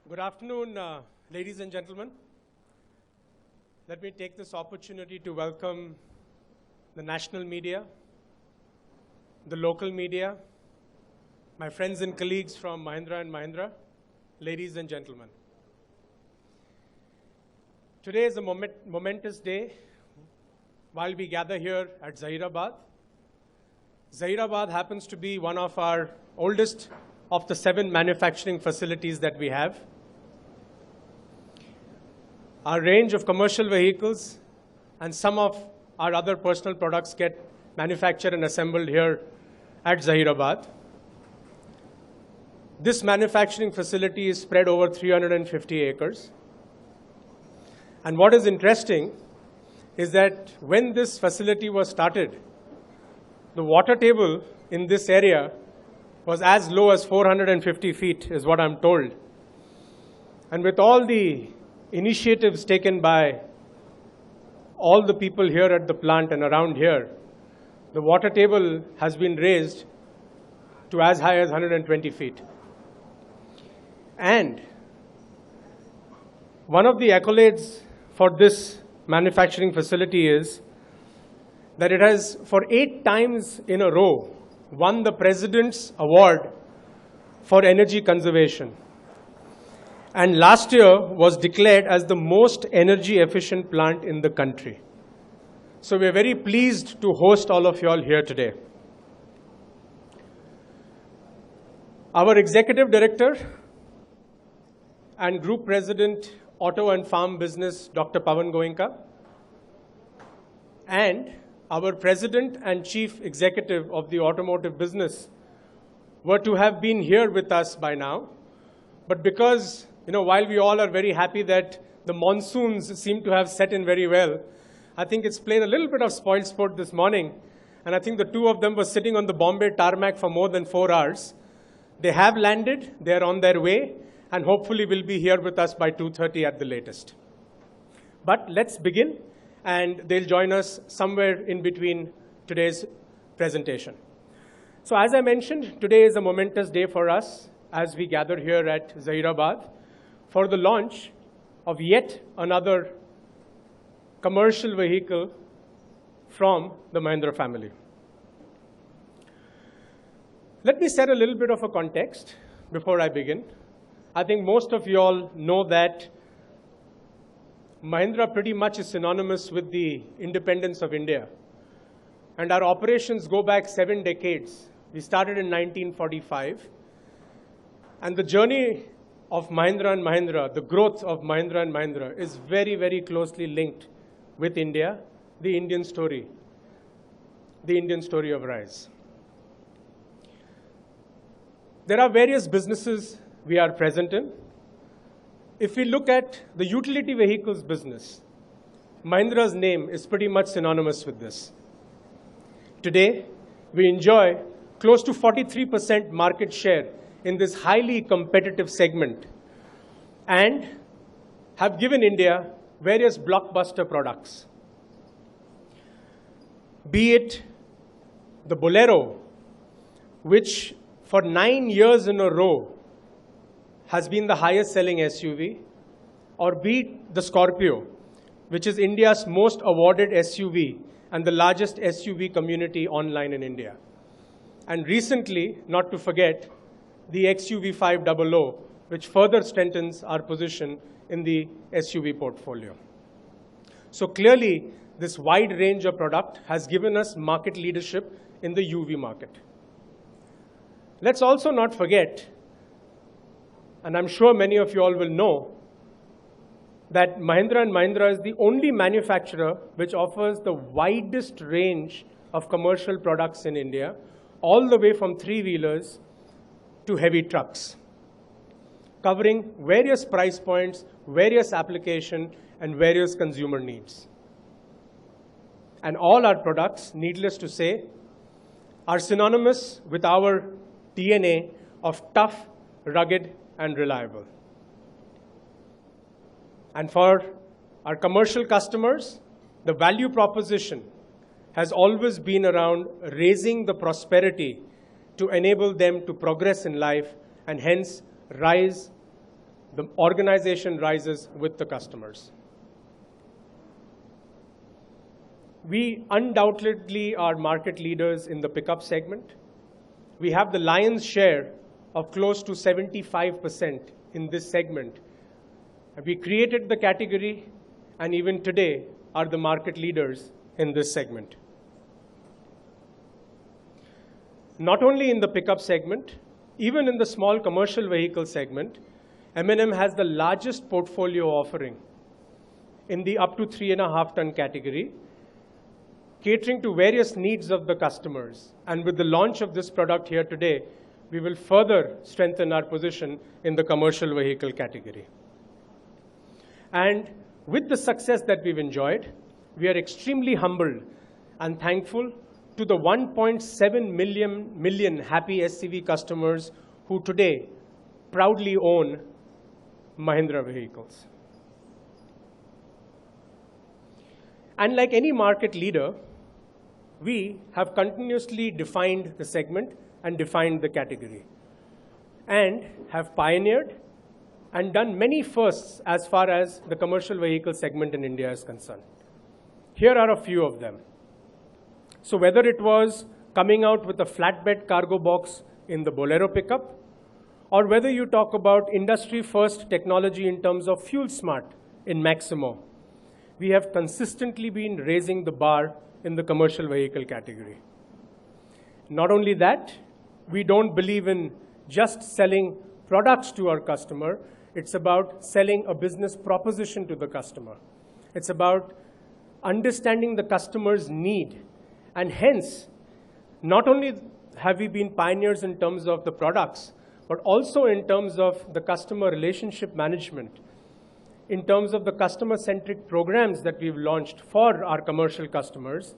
Good afternoon, ladies and gentlemen. Let me take this opportunity to welcome the national media, the local media, my friends and colleagues from Mahindra and Mahindra, ladies and gentlemen. Today is a momentous day while we gather here at Zahirabad. Zahirabad happens to be one of our oldest of the 7 manufacturing facilities that we have. Our range of commercial vehicles and some of our other personal products get manufactured and assembled here at Zahirabad. This manufacturing facility is spread over 350 acres. And what is interesting is that when this facility was started, the water table in this area was as low as 450 feet, is what I'm told. And with all the initiatives taken by all the people here at the plant and around here, the water table has been raised to as high as 120 feet. And one of the accolades for this manufacturing facility is that it has, for 8 times in a row, won the President's Award for Energy Conservation. And last year was declared as the most energy efficient plant in the country. So we are very pleased to host all of you all here today. Our Executive Director and Group President, Auto and Farm Business, Dr. Pawan Goenka, and our President and Chief Executive of the Automotive Business were to have been here with us by now. But because, while we all are very happy that the monsoons seem to have set in very well, I think it's played a little bit of spoil sport this morning. And I think the two of them were sitting on the Bombay tarmac for more than 4 hours. They have landed, they're on their way, and hopefully will be here with us by 2:30 at the latest. But let's begin. And they'll join us somewhere in between today's presentation. So as I mentioned, today is a momentous day for us as we gather here at Zahirabad for the launch of yet another commercial vehicle from the Mahindra family. Let me set a little bit of a context before I begin. I think most of you all know that Mahindra pretty much is synonymous with the independence of India. And our operations go back 7 decades. We started in 1945. And the journey of Mahindra and Mahindra, the growth of Mahindra and Mahindra is very, very closely linked with India, the Indian story of rise. There are various businesses we are present in. If we look at the utility vehicles business, Mahindra's name is pretty much synonymous with this. Today, we enjoy close to 43% market share in this highly competitive segment and have given India various blockbuster products. Be it the Bolero, which for 9 years in a row has been the highest selling SUV, or be it the Scorpio, which is India's most awarded SUV and the largest SUV community online in India. And recently, not to forget, the XUV 500, which further strengthens our position in the SUV portfolio. So clearly, this wide range of product has given us market leadership in the UV market. Let's also not forget, and I'm sure many of you all will know, that Mahindra and Mahindra is the only manufacturer which offers the widest range of commercial products in India, all the way from 3-wheelers to heavy trucks, covering various price points, various application, and various consumer needs. And all our products, needless to say, are synonymous with our DNA of tough, rugged, and reliable. And for our commercial customers, the value proposition has always been around raising the prosperity to enable them to progress in life and hence rise the organization rises with the customers. We undoubtedly are market leaders in the pickup segment. We have the lion's share of close to 75% in this segment. We created the category, and even today are the market leaders in this segment. Not only in the pickup segment, even in the small commercial vehicle segment, M&M has the largest portfolio offering in the up to 3.5 ton category, catering to various needs of the customers. And with the launch of this product here today, we will further strengthen our position in the commercial vehicle category. And with the success that we've enjoyed, we are extremely humbled and thankful to the 1.7 million happy SCV customers who today proudly own Mahindra vehicles. And like any market leader, we have continuously defined the segment and defined the category, and have pioneered and done many firsts as far as the commercial vehicle segment in India is concerned. Here are a few of them. So whether it was coming out with a flatbed cargo box in the Bolero pickup, or whether you talk about industry-first technology in terms of fuel smart in Maximo, we have consistently been raising the bar in the commercial vehicle category. Not only that, we don't believe in just selling products to our customer. It's about selling a business proposition to the customer. It's about understanding the customer's need. And hence, not only have we been pioneers in terms of the products, but also in terms of the customer relationship management, in terms of the customer-centric programs that we've launched for our commercial customers.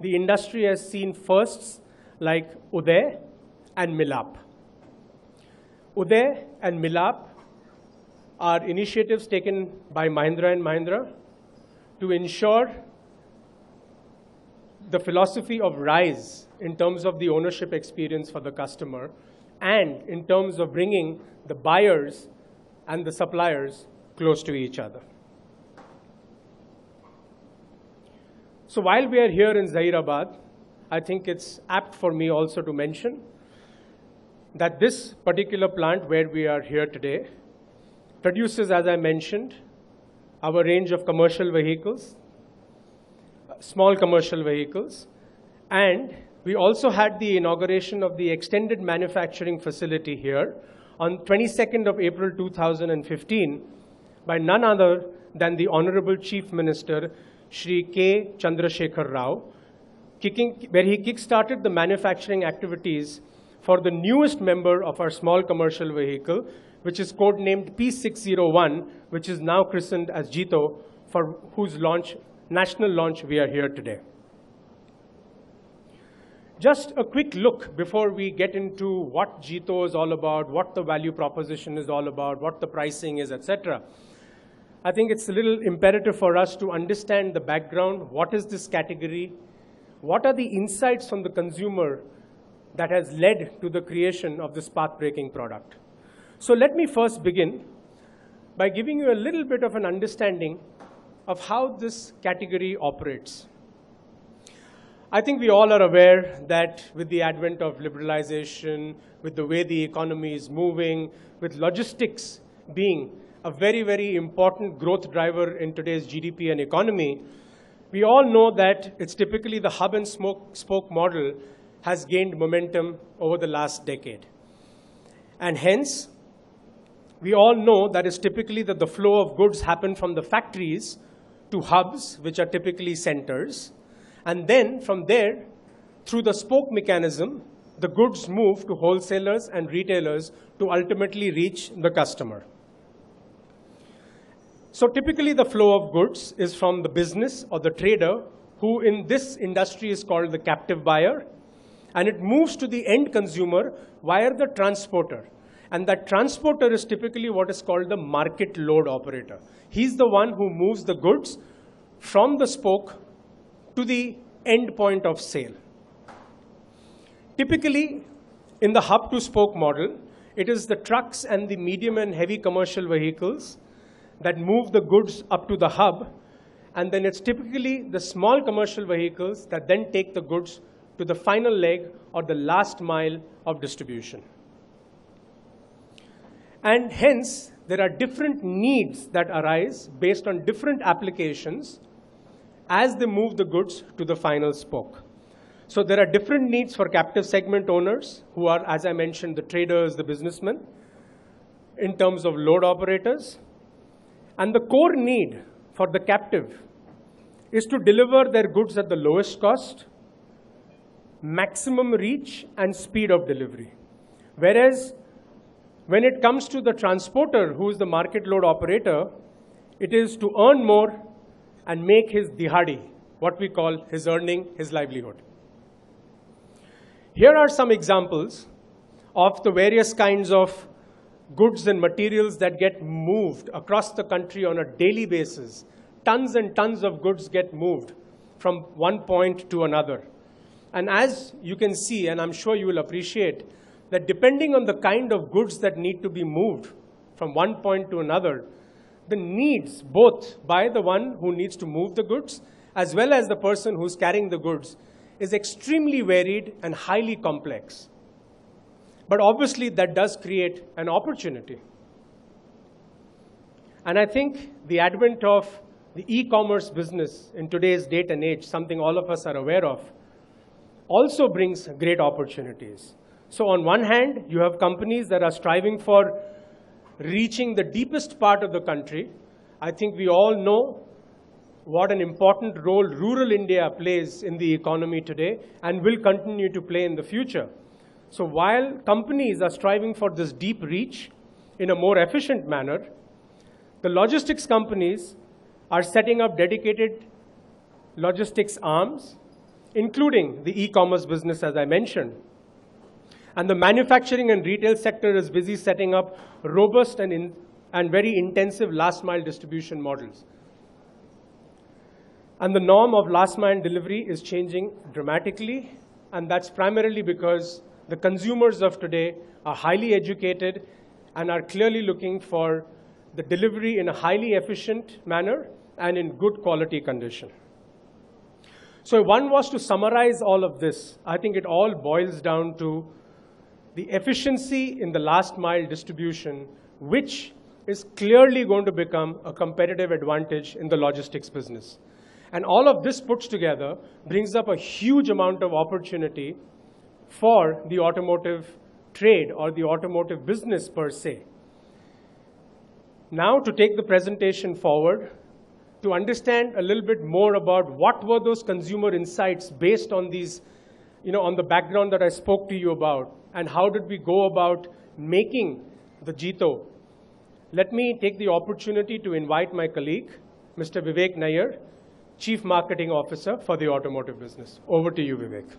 The industry has seen firsts like Uday and Milap. Uday and Milap are initiatives taken by Mahindra & Mahindra to ensure the philosophy of RISE in terms of the ownership experience for the customer, and in terms of bringing the buyers and the suppliers close to each other. So while we are here in Zahirabad, I think it's apt for me also to mention that this particular plant where we are here today produces, as I mentioned, our range of commercial vehicles, small commercial vehicles, and we also had the inauguration of the extended manufacturing facility here on 22nd of April 2015 by none other than the Honorable Chief Minister, Shri K. Chandrasekhar Rao, where he kick-started the manufacturing activities for the newest member of our small commercial vehicle, which is codenamed P601, which is now christened as Jito, for whose national launch we are here today. Just a quick look before we get into what Jito is all about, what the value proposition is all about, what the pricing is, etc. I think it's a little imperative for us to understand the background. What is this category? What are the insights from the consumer that has led to the creation of this path-breaking product? So let me first begin by giving you a little bit of an understanding of how this category operates. I think we all are aware that with the advent of liberalization, with the way the economy is moving, with logistics being a very, very important growth driver in today's GDP and economy, we all know that it's typically the hub and spoke model has gained momentum over the last decade. And hence, we all know that it's typically that the flow of goods happen from the factories to hubs, which are typically centers. And then from there, through the spoke mechanism, the goods move to wholesalers and retailers to ultimately reach the customer. So typically the flow of goods is from the business or the trader, who in this industry is called the captive buyer, and it moves to the end consumer via the transporter. And that transporter is typically what is called the market load operator. He's the one who moves the goods from the spoke to the end point of sale. Typically, in the hub to spoke model, It is the trucks and the medium and heavy commercial vehicles that move the goods up to the hub, and then it's typically the small commercial vehicles that then take the goods to the final leg or the last mile of distribution. And hence, there are different needs that arise based on different applications as they move the goods to the final spoke. So there are different needs for captive segment owners who are, as I mentioned, the traders, the businessmen, in terms of load operators. And the core need for the captive is to deliver their goods at the lowest cost, maximum reach, and speed of delivery. Whereas when it comes to the transporter, who is the market load operator, it is to earn more and make his dihadi, what we call his earning, his livelihood. Here are some examples of the various kinds of goods and materials that get moved across the country on a daily basis. Tons and tons of goods get moved from one point to another. And as you can see, and I'm sure you will appreciate, that depending on the kind of goods that need to be moved from one point to another, the needs both by the one who needs to move the goods as well as the person who's carrying the goods is extremely varied and highly complex. But obviously, that does create an opportunity. And I think the advent of the e-commerce business in today's date and age, something all of us are aware of, also brings great opportunities. So on one hand, you have companies that are striving for reaching the deepest part of the country. I think we all know what an important role rural India plays in the economy today and will continue to play in the future. So while companies are striving for this deep reach in a more efficient manner, the logistics companies are setting up dedicated logistics arms, including the e-commerce business, as I mentioned. And the manufacturing and retail sector is busy setting up robust and very intensive last-mile distribution models. And the norm of last-mile delivery is changing dramatically, and that's primarily because the consumers of today are highly educated and are clearly looking for the delivery in a highly efficient manner and in good quality condition. So if one was to summarize all of this, I think it all boils down to the efficiency in the last mile distribution, which is clearly going to become a competitive advantage in the logistics business. And all of this put together brings up a huge amount of opportunity for the automotive trade or the automotive business per se. Now, to take the presentation forward, to understand a little bit more about what were those consumer insights based on these, on the background that I spoke to you about, and how did we go about making the Jito, let me take the opportunity to invite my colleague, Mr. Vivek Nair, Chief Marketing Officer for the automotive business. Over to you, Vivek.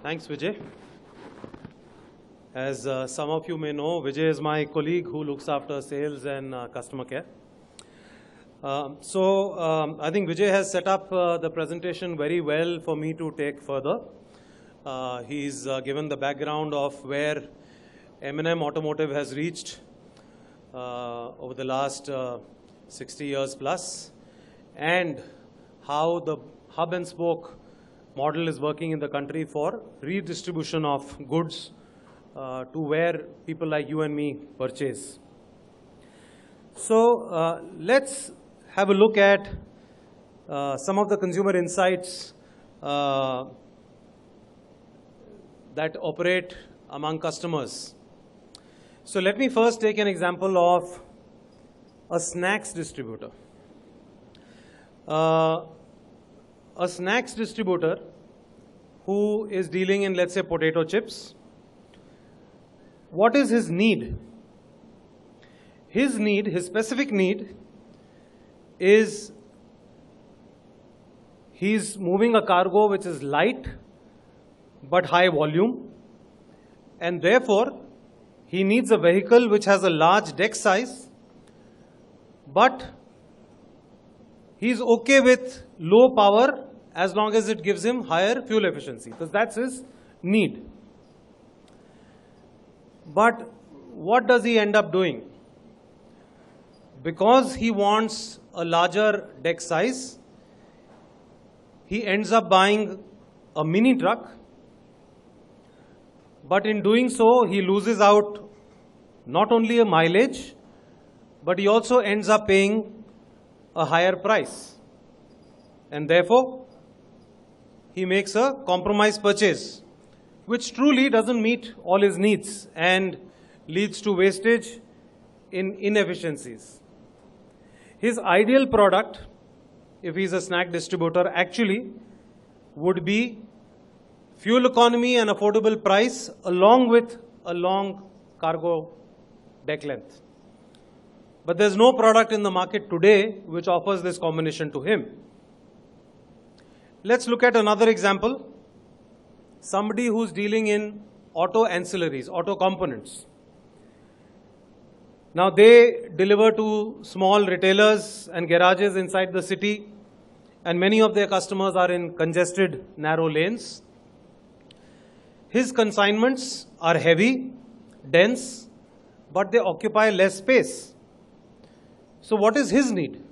Thanks, Vijay. As some of you may know, Vijay is my colleague who looks after sales and customer care. I think Vijay has set up the presentation very well for me to take further. He's given the background of where M&M Automotive has reached over the last 60 years plus, and how the hub and spoke model is working in the country for redistribution of goods to where people like you and me purchase. So let's have a look at some of the consumer insights that operate among customers. So let me first take an example of a snacks distributor. A snacks distributor who is dealing in, let's say, potato chips. What is his need? His need, his specific need, is he's moving a cargo which is light but high volume, and therefore he needs a vehicle which has a large deck size, but he's okay with low power as long as it gives him higher fuel efficiency, because that's his need. But what does he end up doing? Because he wants a larger deck size, he ends up buying a mini truck, but in doing so, he loses out not only a mileage, but he also ends up paying a higher price. And therefore, he makes a compromise purchase, which truly doesn't meet all his needs and leads to wastage in inefficiencies. His ideal product, if he's a snack distributor, actually would be fuel economy and affordable price along with a long cargo deck length. But there's no product in the market today which offers this combination to him. Let's look at another example. Somebody who's dealing in auto ancillaries, auto components. Now they deliver to small retailers and garages inside the city, and many of their customers are in congested, narrow lanes. His consignments are heavy, dense, but they occupy less space. So what is his need?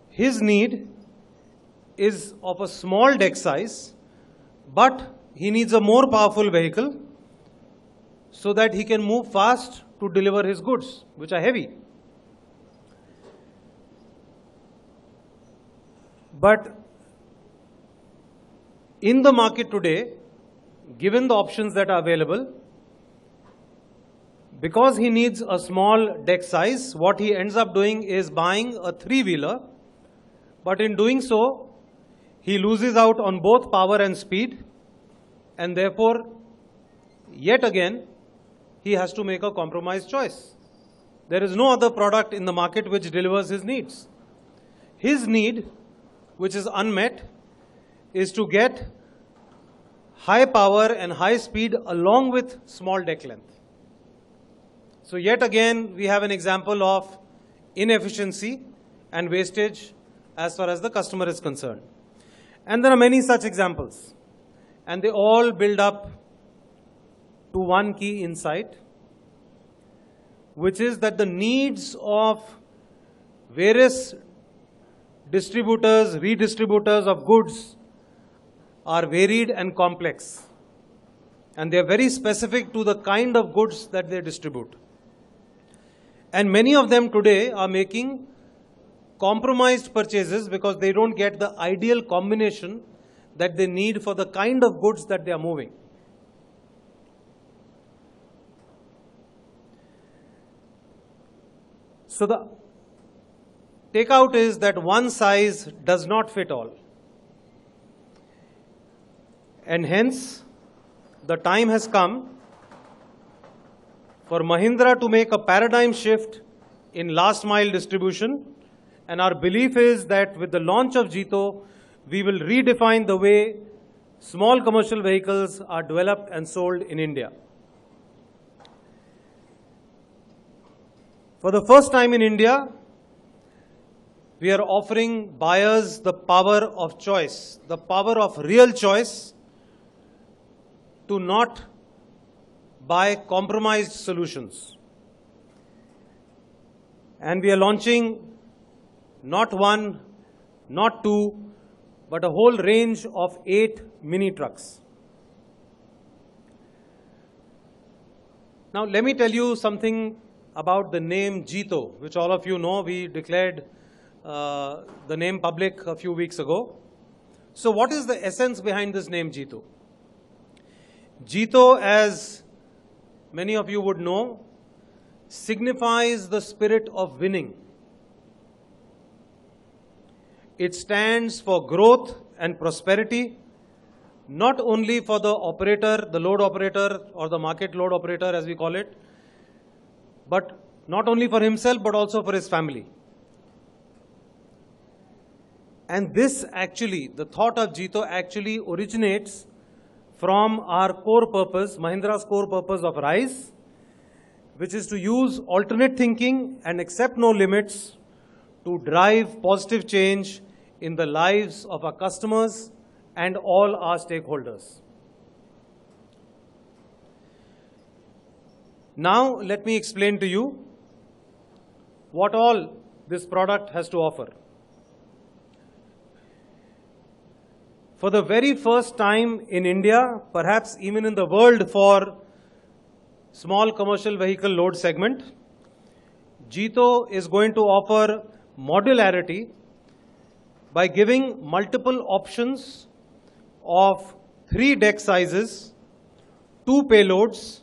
His need is of a small deck size, but he needs a more powerful vehicle so that he can move fast to deliver his goods, which are heavy. But in the market today, given the options that are available, because he needs a small deck size, what he ends up doing is buying a three-wheeler, but in doing so, he loses out on both power and speed, and therefore, yet again, he has to make a compromise choice. There is no other product in the market which delivers his needs. His need, which is unmet, is to get high power and high speed along with small deck length. So yet again, we have an example of inefficiency and wastage as far as the customer is concerned. And there are many such examples, and they all build up to one key insight, which is that the needs of various distributors, redistributors of goods are varied and complex, and they are very specific to the kind of goods that they distribute. And many of them today are making compromised purchases because they don't get the ideal combination that they need for the kind of goods that they are moving. So the takeout is that one size does not fit all. And hence, the time has come for Mahindra to make a paradigm shift in last mile distribution. And our belief is that with the launch of Jito, we will redefine the way small commercial vehicles are developed and sold in India. For the first time in India, we are offering buyers the power of choice, the power of real choice to not buy compromised solutions. And we are launching not one, not two, but a whole range of 8 mini trucks. Now, let me tell you something about the name Jito, which all of you know. We declared the name public a few weeks ago. So what is the essence behind this name Jito? Jito, as many of you would know, signifies the spirit of winning. It stands for growth and prosperity, not only for the operator, the load operator, or the market load operator as we call it, but not only for himself but also for his family. And this actually, the thought of Jito actually originates from our core purpose, Mahindra's core purpose of RISE, which is to use alternate thinking and accept no limits to drive positive change in the lives of our customers and all our stakeholders. Now, let me explain to you what all this product has to offer. For the very first time in India, perhaps even in the world for small commercial vehicle load segment, Jito is going to offer modularity by giving multiple options of 3 deck sizes, 2 payloads,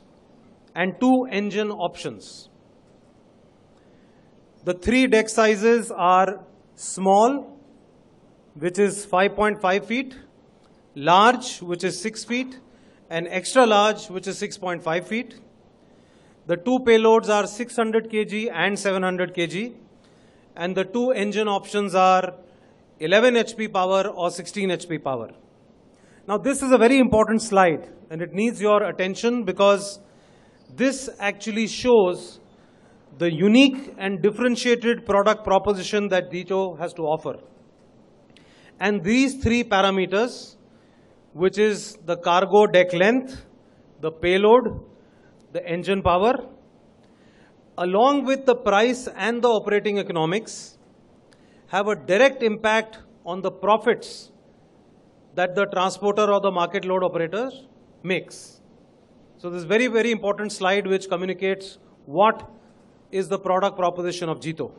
and 2 engine options. The 3 deck sizes are small, which is 5.5 feet, large, which is 6 feet, and extra large, which is 6.5 feet. The 2 payloads are 600 kg and 700 kg, and the 2 engine options are 11 HP power or 16 HP power. Now, this is a very important slide, and it needs your attention because this actually shows the unique and differentiated product proposition that Jito has to offer. And these 3 parameters, which is the cargo deck length, the payload, the engine power, along with the price and the operating economics, have a direct impact on the profits that the transporter or the market load operator makes. So this is very, very important slide which communicates what is the product proposition of Jito.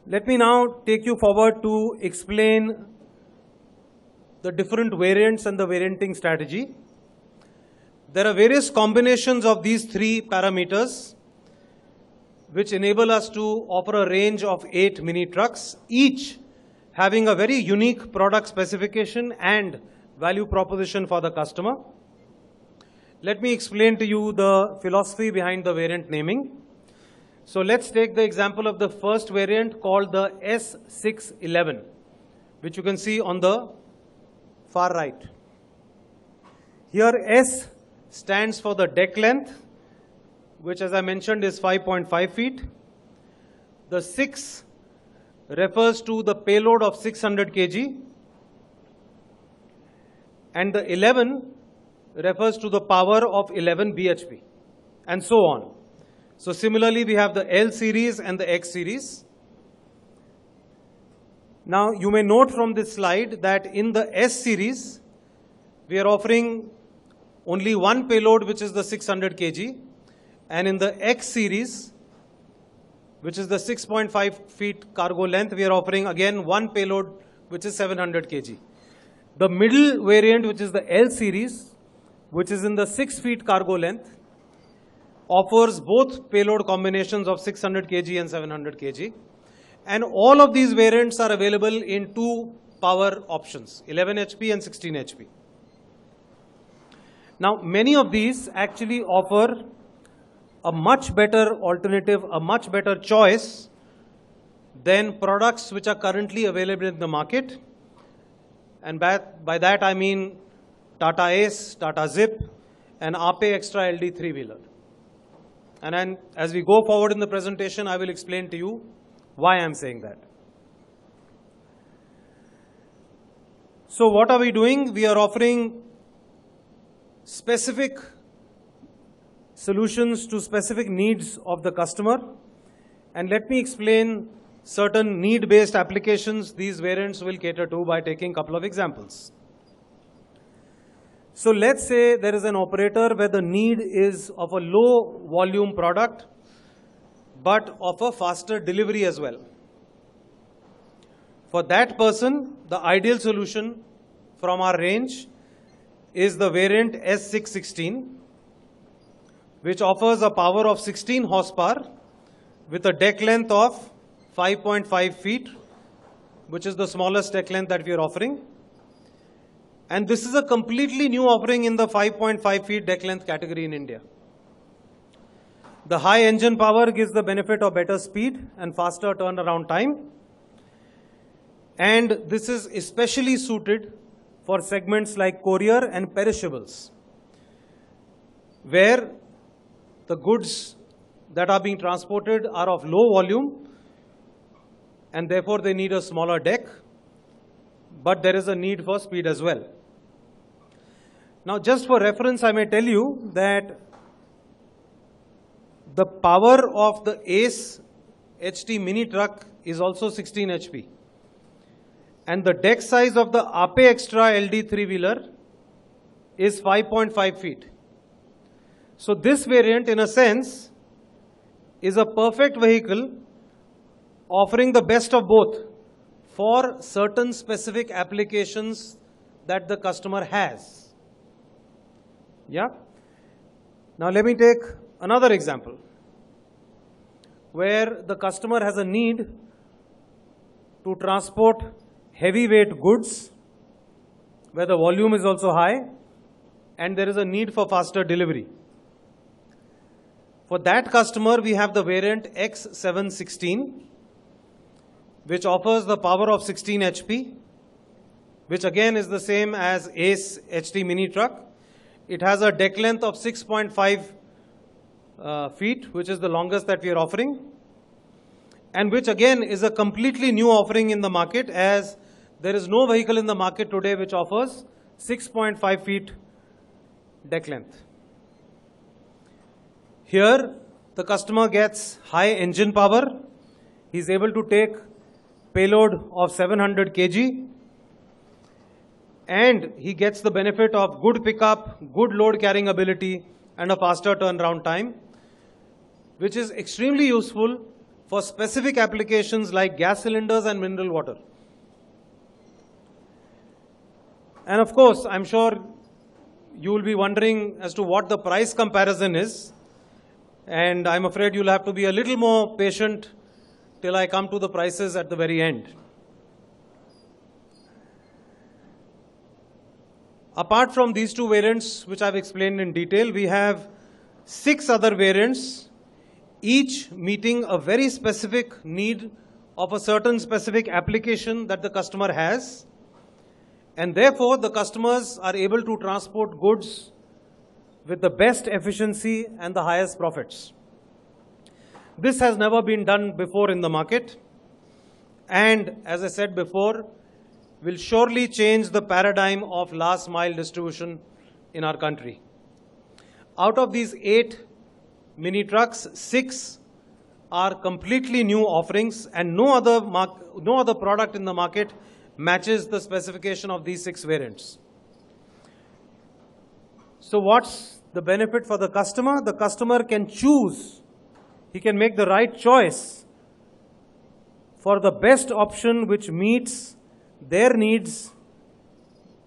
Let me now take you forward to explain the different variants and the varianting strategy. There are various combinations of these 3 parameters which enable us to offer a range of 8 mini trucks, each having a very unique product specification and value proposition for the customer. Let me explain to you the philosophy behind the variant naming. So let's take the example of the first variant called the S611, which you can see on the far right. Here S stands for the deck length, which as I mentioned is 5.5 feet. The 6 refers to the payload of 600 kg, and the 11 refers to the power of 11 bhp, and so on. So similarly, we have the L series and the X series. Now, you may note from this slide that in the S series, we are offering only one payload, which is the 600 kg, and in the X series, which is the 6.5 feet cargo length, we are offering again one payload, which is 700 kg. The middle variant, which is the L series, which is in the 6 feet cargo length, offers both payload combinations of 600 kg and 700 kg. And all of these variants are available in 2 power options, 11 HP and 16 HP. Now, many of these actually offer a much better alternative, a much better choice than products which are currently available in the market. And by that I mean Tata Ace, Tata Zip, and Ape Extra LD 3-wheeler. And then as we go forward in the presentation, I will explain to you why I am saying that. So what are we doing? We are offering specific solutions to specific needs of the customer. And let me explain certain need-based applications these variants will cater to by taking a couple of examples. So let's say there is an operator where the need is of a low volume product, but of a faster delivery as well. For that person, the ideal solution from our range is the variant S616, which offers a power of 16 horsepower with a deck length of 5.5 feet, which is the smallest deck length that we are offering. And this is a completely new offering in the 5.5 feet deck length category in India. The high engine power gives the benefit of better speed and faster turnaround time. And this is especially suited for segments like courier and perishables, where the goods that are being transported are of low volume, and therefore they need a smaller deck, but there is a need for speed as well. Now, just for reference, I may tell you that the power of the Ace HT mini truck is also 16 HP. And the deck size of the Ape Extra LD three-wheeler is 5.5 feet. So this variant, in a sense, is a perfect vehicle offering the best of both for certain specific applications that the customer has. Yeah? Now let me take another example where the customer has a need to transport heavyweight goods, where the volume is also high, and there is a need for faster delivery. For that customer, we have the variant X716, which offers the power of 16 HP, which again is the same as Ace HT mini truck. It has a deck length of 6.5 feet, which is the longest that we are offering, and which again is a completely new offering in the market, as there is no vehicle in the market today which offers 6.5 feet deck length. Here, the customer gets high engine power. He is able to take payload of 700 kg, and he gets the benefit of good pickup, good load carrying ability, and a faster turnaround time, which is extremely useful for specific applications like gas cylinders and mineral water. And of course, I'm sure you will be wondering as to what the price comparison is, and I'm afraid you'll have to be a little more patient till I come to the prices at the very end. Apart from these two variants, which I've explained in detail, we have 6 other variants, each meeting a very specific need of a certain specific application that the customer has. And therefore, the customers are able to transport goods with the best efficiency and the highest profits. This has never been done before in the market, and as I said before, will surely change the paradigm of last mile distribution in our country. Out of these 8 mini trucks, 6 are completely new offerings, and no other product in the market matches the specification of these 6 variants. So what's the benefit for the customer? The customer can choose. He can make the right choice for the best option which meets their needs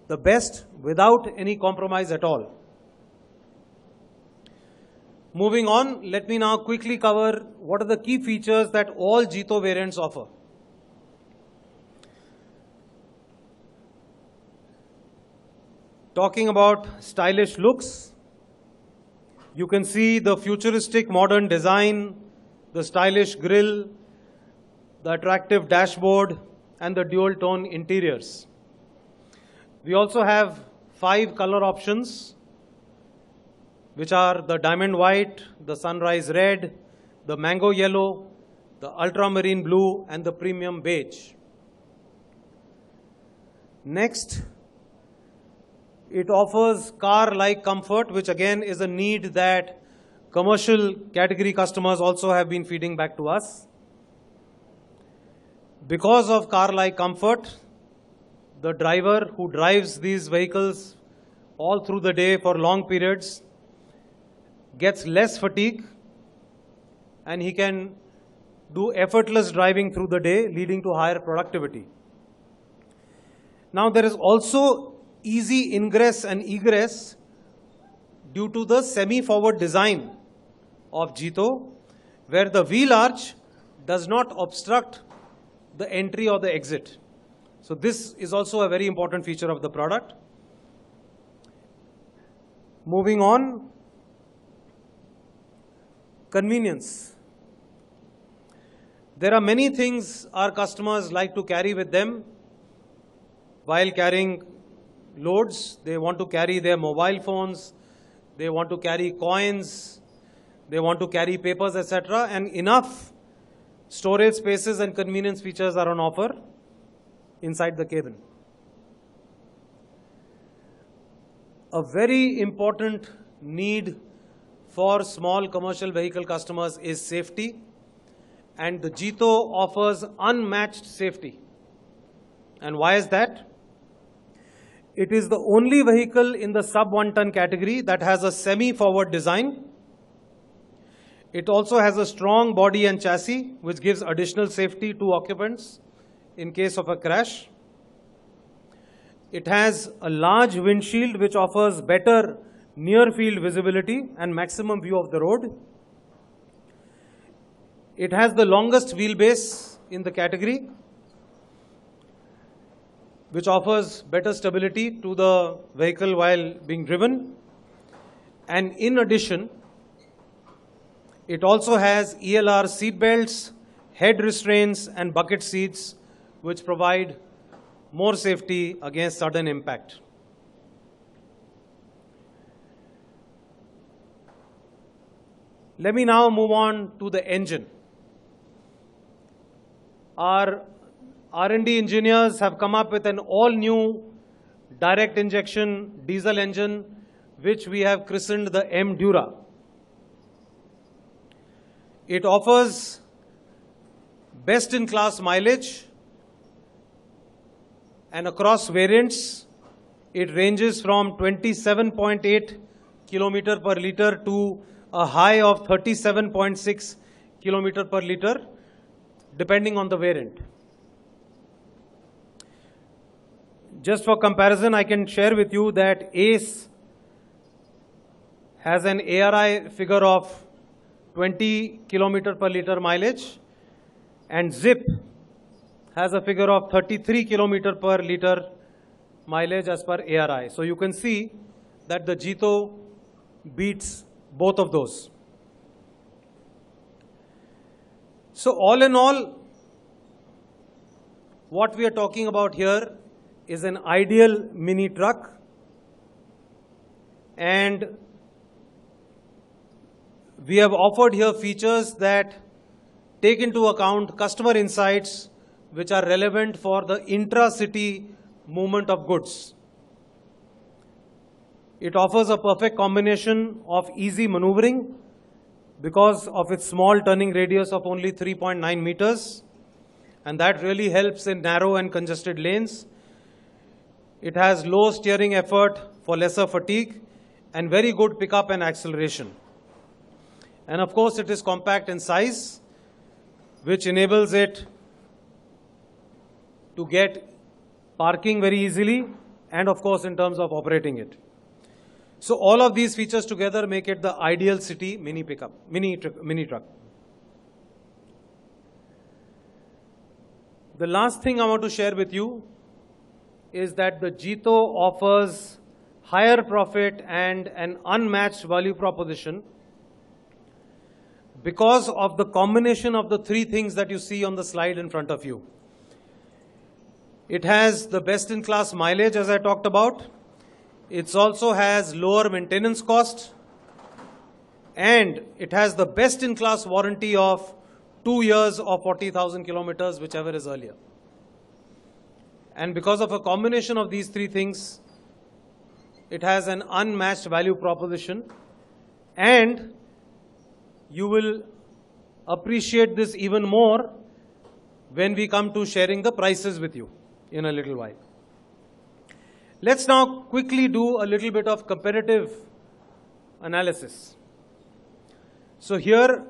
the best without any compromise at all. Moving on, let me now quickly cover what are the key features that all Jito variants offer. Talking about stylish looks, you can see the futuristic modern design, the stylish grille, the attractive dashboard, and the dual tone interiors. We also have 5 color options, which are the diamond white, the sunrise red, the mango yellow, the ultramarine blue, and the premium beige. Next, it offers car-like comfort, which again is a need that commercial category customers also have been feeding back to us. Because of car-like comfort, the driver who drives these vehicles all through the day for long periods gets less fatigue, and he can do effortless driving through the day, leading to higher productivity. Now, there is also easy ingress and egress due to the semi-forward design of Jito, where the wheel arch does not obstruct the entry or the exit. So this is also a very important feature of the product. Moving on, convenience. There are many things our customers like to carry with them while carrying loads. They want to carry their mobile phones, they want to carry coins, they want to carry papers, etc., and enough storage spaces and convenience features are on offer inside the cabin. A very important need for small commercial vehicle customers is safety, and the Jito offers unmatched safety. And why is that? It is the only vehicle in the sub 1 ton category that has a semi-forward design. It also has a strong body and chassis, which gives additional safety to occupants in case of a crash. It has a large windshield, which offers better near-field visibility and maximum view of the road. It has the longest wheelbase in the category, which offers better stability to the vehicle while being driven. And in addition, it also has ELR seat belts, head restraints, and bucket seats, which provide more safety against sudden impact. Let me now move on to the engine. Our R&D engineers have come up with an all-new direct injection diesel engine, which we have christened the M-Dura. It offers best-in-class mileage, and across variants, it ranges from 27.8 kilometer per liter to a high of 37.6 kilometer per liter, depending on the variant. Just for comparison, I can share with you that ACE has an ARI figure of 20 kilometer per liter mileage, and ZIP has a figure of 33 kilometer per liter mileage as per ARI. So you can see that the Jito beats both of those. So all in all, what we are talking about here is an ideal mini truck, and we have offered here features that take into account customer insights which are relevant for the intra-city movement of goods. It offers a perfect combination of easy maneuvering because of its small turning radius of only 3.9 meters, and that really helps in narrow and congested lanes. It has low steering effort for lesser fatigue and very good pickup and acceleration. And of course, it is compact in size, which enables it to get parking very easily, and of course in terms of operating it. So all of these features together make it the ideal city mini truck. The last thing I want to share with you is that the Jito offers higher profit and an unmatched value proposition because of the combination of the three things that you see on the slide in front of you. It has the best-in-class mileage, as I talked about. It also has lower maintenance cost, and it has the best-in-class warranty of 2 years or 40,000 kilometers, whichever is earlier. And because of a combination of these three things, it has an unmatched value proposition, and you will appreciate this even more when we come to sharing the prices with you in a little while. Let's now quickly do a little bit of comparative analysis. So here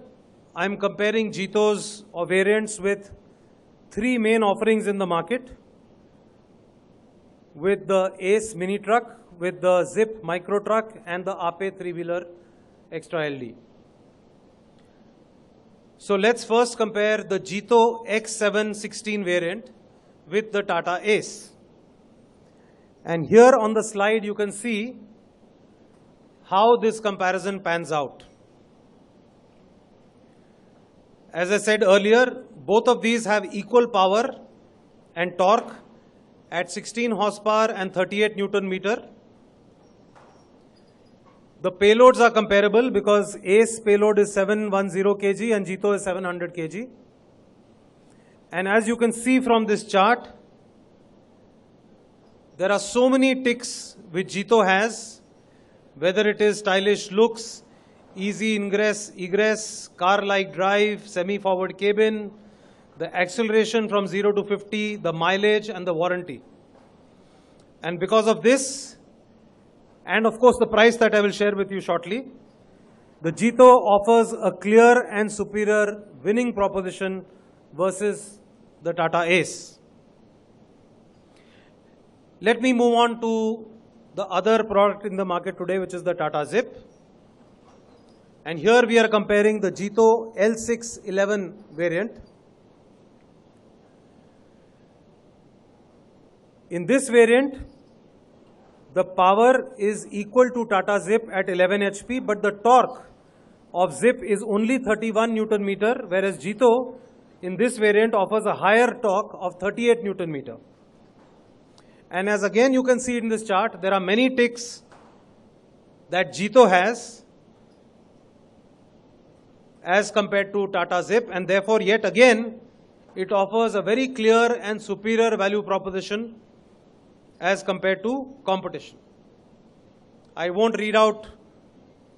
I'm comparing Jitos or variants with three main offerings in the market, with the ACE mini truck, with the ZIP micro truck, and the Ape three-wheeler Extra LD. So let's first compare the Jito X716 variant with the Tata Ace. And here on the slide you can see how this comparison pans out. As I said earlier, both of these have equal power and torque at 16 horsepower and 38 Newton meter. The payloads are comparable because Ace payload is 710 kg and Jito is 700 kg. And as you can see from this chart, there are so many ticks which Jito has, whether it is stylish looks, easy ingress, egress, car-like drive, semi-forward cabin, the acceleration from 0 to 50, the mileage and the warranty. And because of this, and of course the price that I will share with you shortly, the Jito offers a clear and superior winning proposition versus the Tata Ace. Let me move on to the other product in the market today, which is the Tata Zip. And here we are comparing the Jito L611 variant. In this variant, the power is equal to Tata Zip at 11 HP, but the torque of Zip is only 31 Newton meter, whereas Jito in this variant offers a higher torque of 38 Newton meter. And as again you can see in this chart, there are many ticks that Jito has as compared to Tata Zip, and therefore yet again it offers a very clear and superior value proposition as compared to competition. I won't read out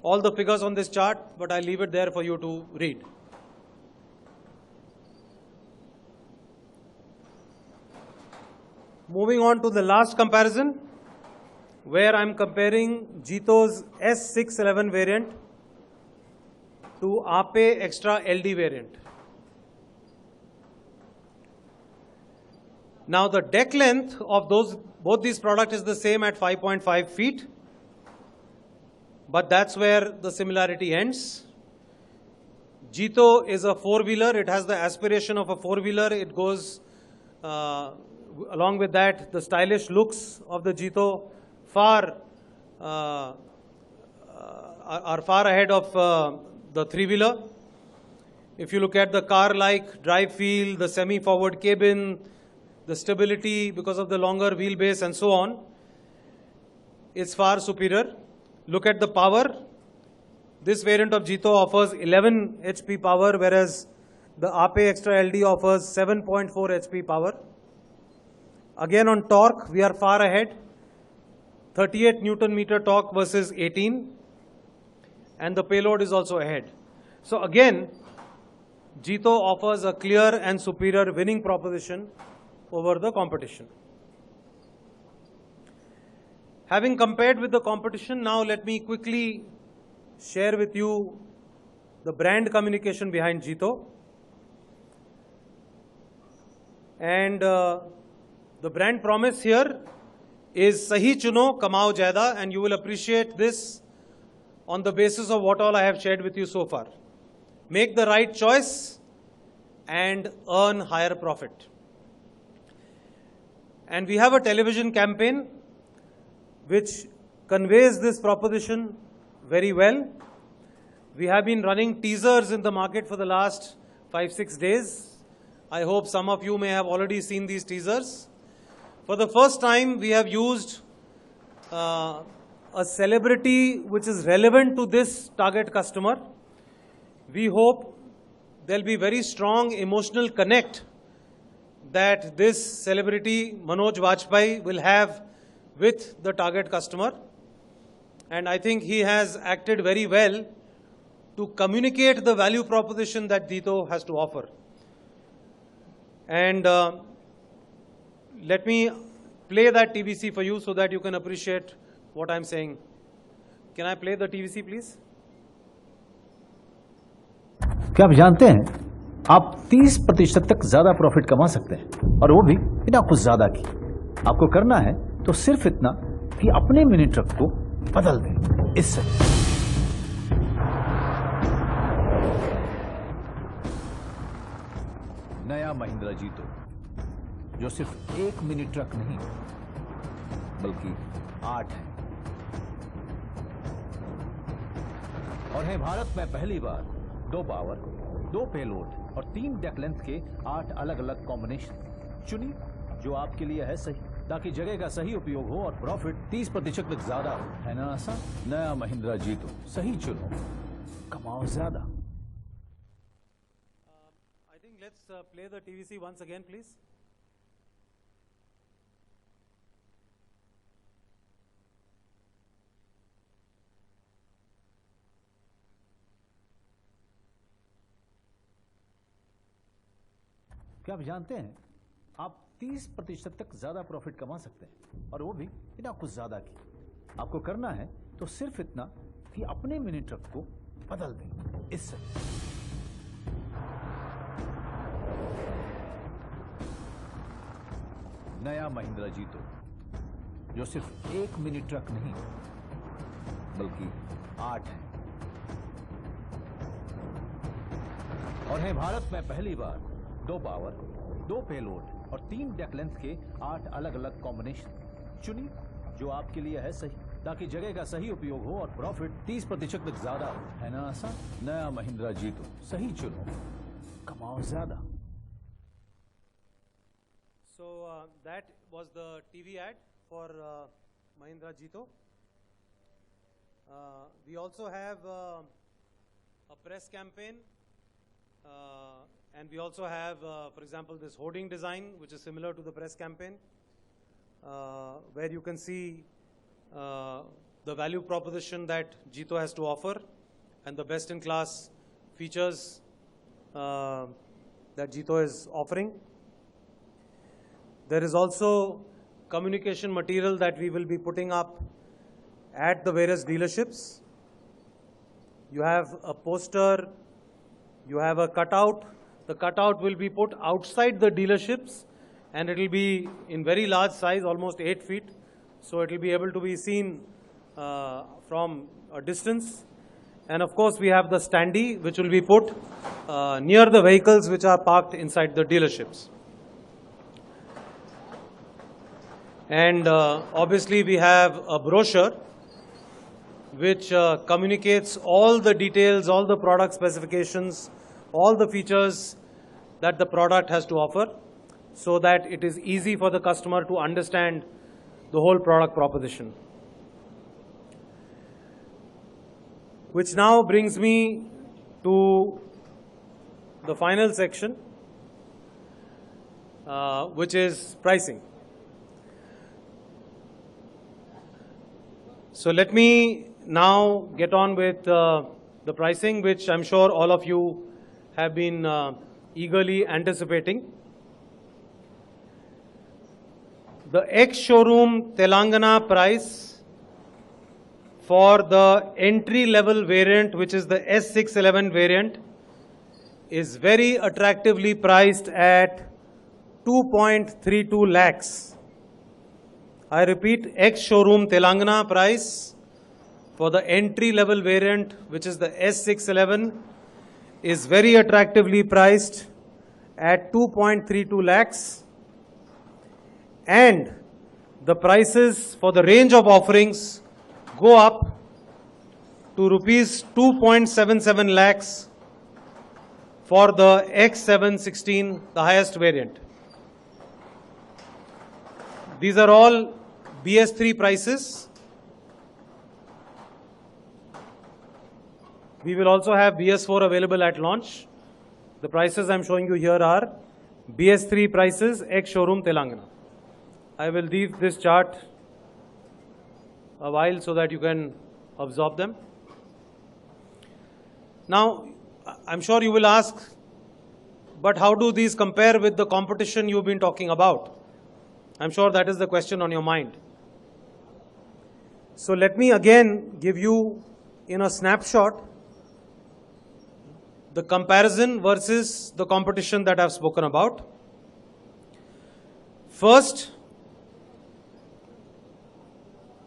all the figures on this chart, but I'll leave it there for you to read. Moving on to the last comparison, where I'm comparing Jito's S611 variant to Ape Extra LD variant. Now the deck length of both these products is the same at 5.5 feet, but that's where the similarity ends. Jito is a four-wheeler. It has the aspiration of a four-wheeler. It goes, along with that, the stylish looks of the Jito are far ahead of the three-wheeler. If you look at the car-like drive feel, the semi-forward cabin, the stability because of the longer wheelbase and so on, it's far superior. Look at the power. This variant of Jito offers 11 HP power, whereas the Ape Extra LD offers 7.4 HP power. Again on torque, we are far ahead. 38 Newton meter torque versus 18. And the payload is also ahead. So again, Jito offers a clear and superior winning proposition over the competition. Having compared with the competition, now let me quickly share with you the brand communication behind Jito. And the brand promise here is Sahi Chuno, Kamao Jayada, and you will appreciate this on the basis of what all I have shared with you so far. Make the right choice and earn higher profit. And we have a television campaign which conveys this proposition very well. We have been running teasers in the market for the last 5-6 days. I hope some of you may have already seen these teasers. For the first time, we have used a celebrity which is relevant to this target customer. We hope there will be very strong emotional connect that this celebrity, Manoj Vajpayee, will have with the target customer. And I think he has acted very well to communicate the value proposition that Jito has to offer. And let me play that TVC for you so that you can appreciate what I'm saying. Can I play the TVC, please? क्या आप जानते हैं आप 30% तक ज्यादा profit कमा सकते हैं, और वो भी बिना कुछ ज्यादा की। आपको करना है तो सिर्फ इतना कि अपने मिनी ट्रक को बदल दें इससे। नया महिंद्रा जीतो, जो सिर्फ एक मिनी ट्रक नहीं बल्कि 8 है, और है भारत में पहली बार 2 पावर, 2 पेलोड और 3 डेक लेंथ के 8 अलग अलग कॉम्बिनेशन। चुनिए जो आपके लिए है सही। ताकि जगह का सही उपयोग हो और प्रॉफिट 30% तक ज्यादा हो। है ना आसान? नया महिंद्रा जीतो, सही चुनो, कमाओ ज्यादा। I think let's play the TVC once again, please. क्या आप जानते हैं आप 30% तक ज्यादा प्रॉफिट कमा सकते हैं, और वो भी बिना कुछ ज्यादा की। आपको करना है तो सिर्फ इतना कि अपने मिनी ट्रक को बदल दें इससे। नया महिंद्रा जीतो, जो सिर्फ एक मिनी ट्रक नहीं बल्कि 8 है, और है भारत में पहली बार 2 पावर, 2 पेलोड और 3 डेक लेंथ के 8 अलग अलग कॉम्बिनेशन। चुनिए जो आपके लिए है सही, ताकि जगह का सही उपयोग हो और प्रॉफिट 30% तक ज्यादा हो। है ना आसान? नया महिंद्रा जीतो, सही चुनो, कमाओ ज्यादा। So that was the TV ad for Mahindra Jeeto. We also have a press campaign. And we also have, for example, this hoarding design, which is similar to the press campaign, where you can see the value proposition that Jito has to offer and the best-in-class features that Jito is offering. There is also communication material that we will be putting up at the various dealerships. You have a poster, you have a cutout. The cutout will be put outside the dealerships, and it will be in very large size, almost 8 feet. So it will be able to be seen from a distance. And of course, we have the standee, which will be put near the vehicles which are parked inside the dealerships. And obviously, we have a brochure which communicates all the details, all the product specifications, all the features that the product has to offer, so that it is easy for the customer to understand the whole product proposition. Which now brings me to the final section, which is pricing. So let me now get on with the pricing, which I'm sure all of you have been eagerly anticipating. The ex-showroom Telangana price for the entry-level variant, which is the S611 variant, is very attractively priced at 2.32 lakhs. I repeat, ex-showroom Telangana price for the entry-level variant, which is the S611, is very attractively priced at 2.32 lakhs. And the prices for the range of offerings go up to rupees 2.77 lakhs for the X716, the highest variant. These are all BS3 prices. We will also have BS4 available at launch. The prices I'm showing you here are BS3 prices, ex-showroom Telangana. I will leave this chart a while so that you can absorb them. Now, I'm sure you will ask, but how do these compare with the competition you've been talking about? I'm sure that is the question on your mind. So let me again give you in a snapshot the comparison versus the competition that I've spoken about. First,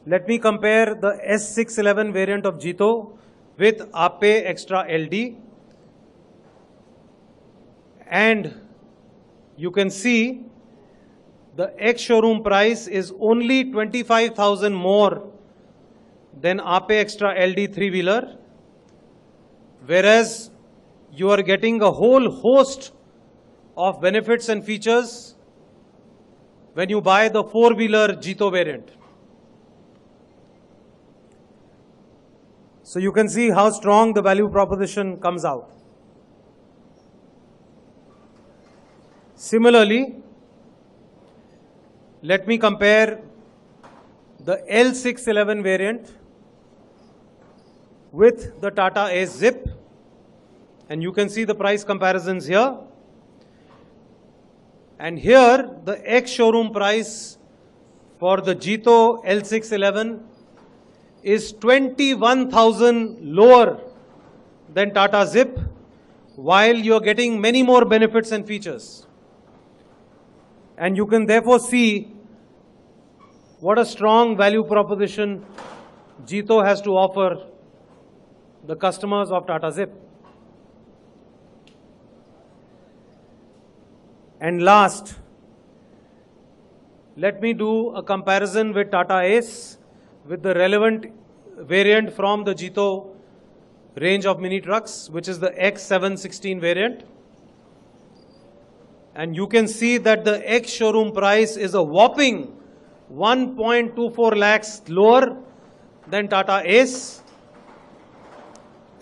let me compare the S611 variant of Jito with Ape Extra LD. And you can see the ex-showroom price is only 25,000 more than Ape Extra LD 3-wheeler, whereas you are getting a whole host of benefits and features when you buy the four-wheeler Jito variant. So you can see how strong the value proposition comes out. Similarly, let me compare the L611 variant with the Tata Ace Zip, and you can see the price comparisons here. And here the ex-showroom price for the Jito L611 is 21,000 lower than Tata Zip, while you're getting many more benefits and features. And you can therefore see what a strong value proposition Jito has to offer the customers of Tata Zip. And last, let me do a comparison with Tata Ace with the relevant variant from the Jito range of mini trucks, which is the X716 variant. And you can see that the ex-showroom price is a whopping 1.24 lakhs lower than Tata Ace.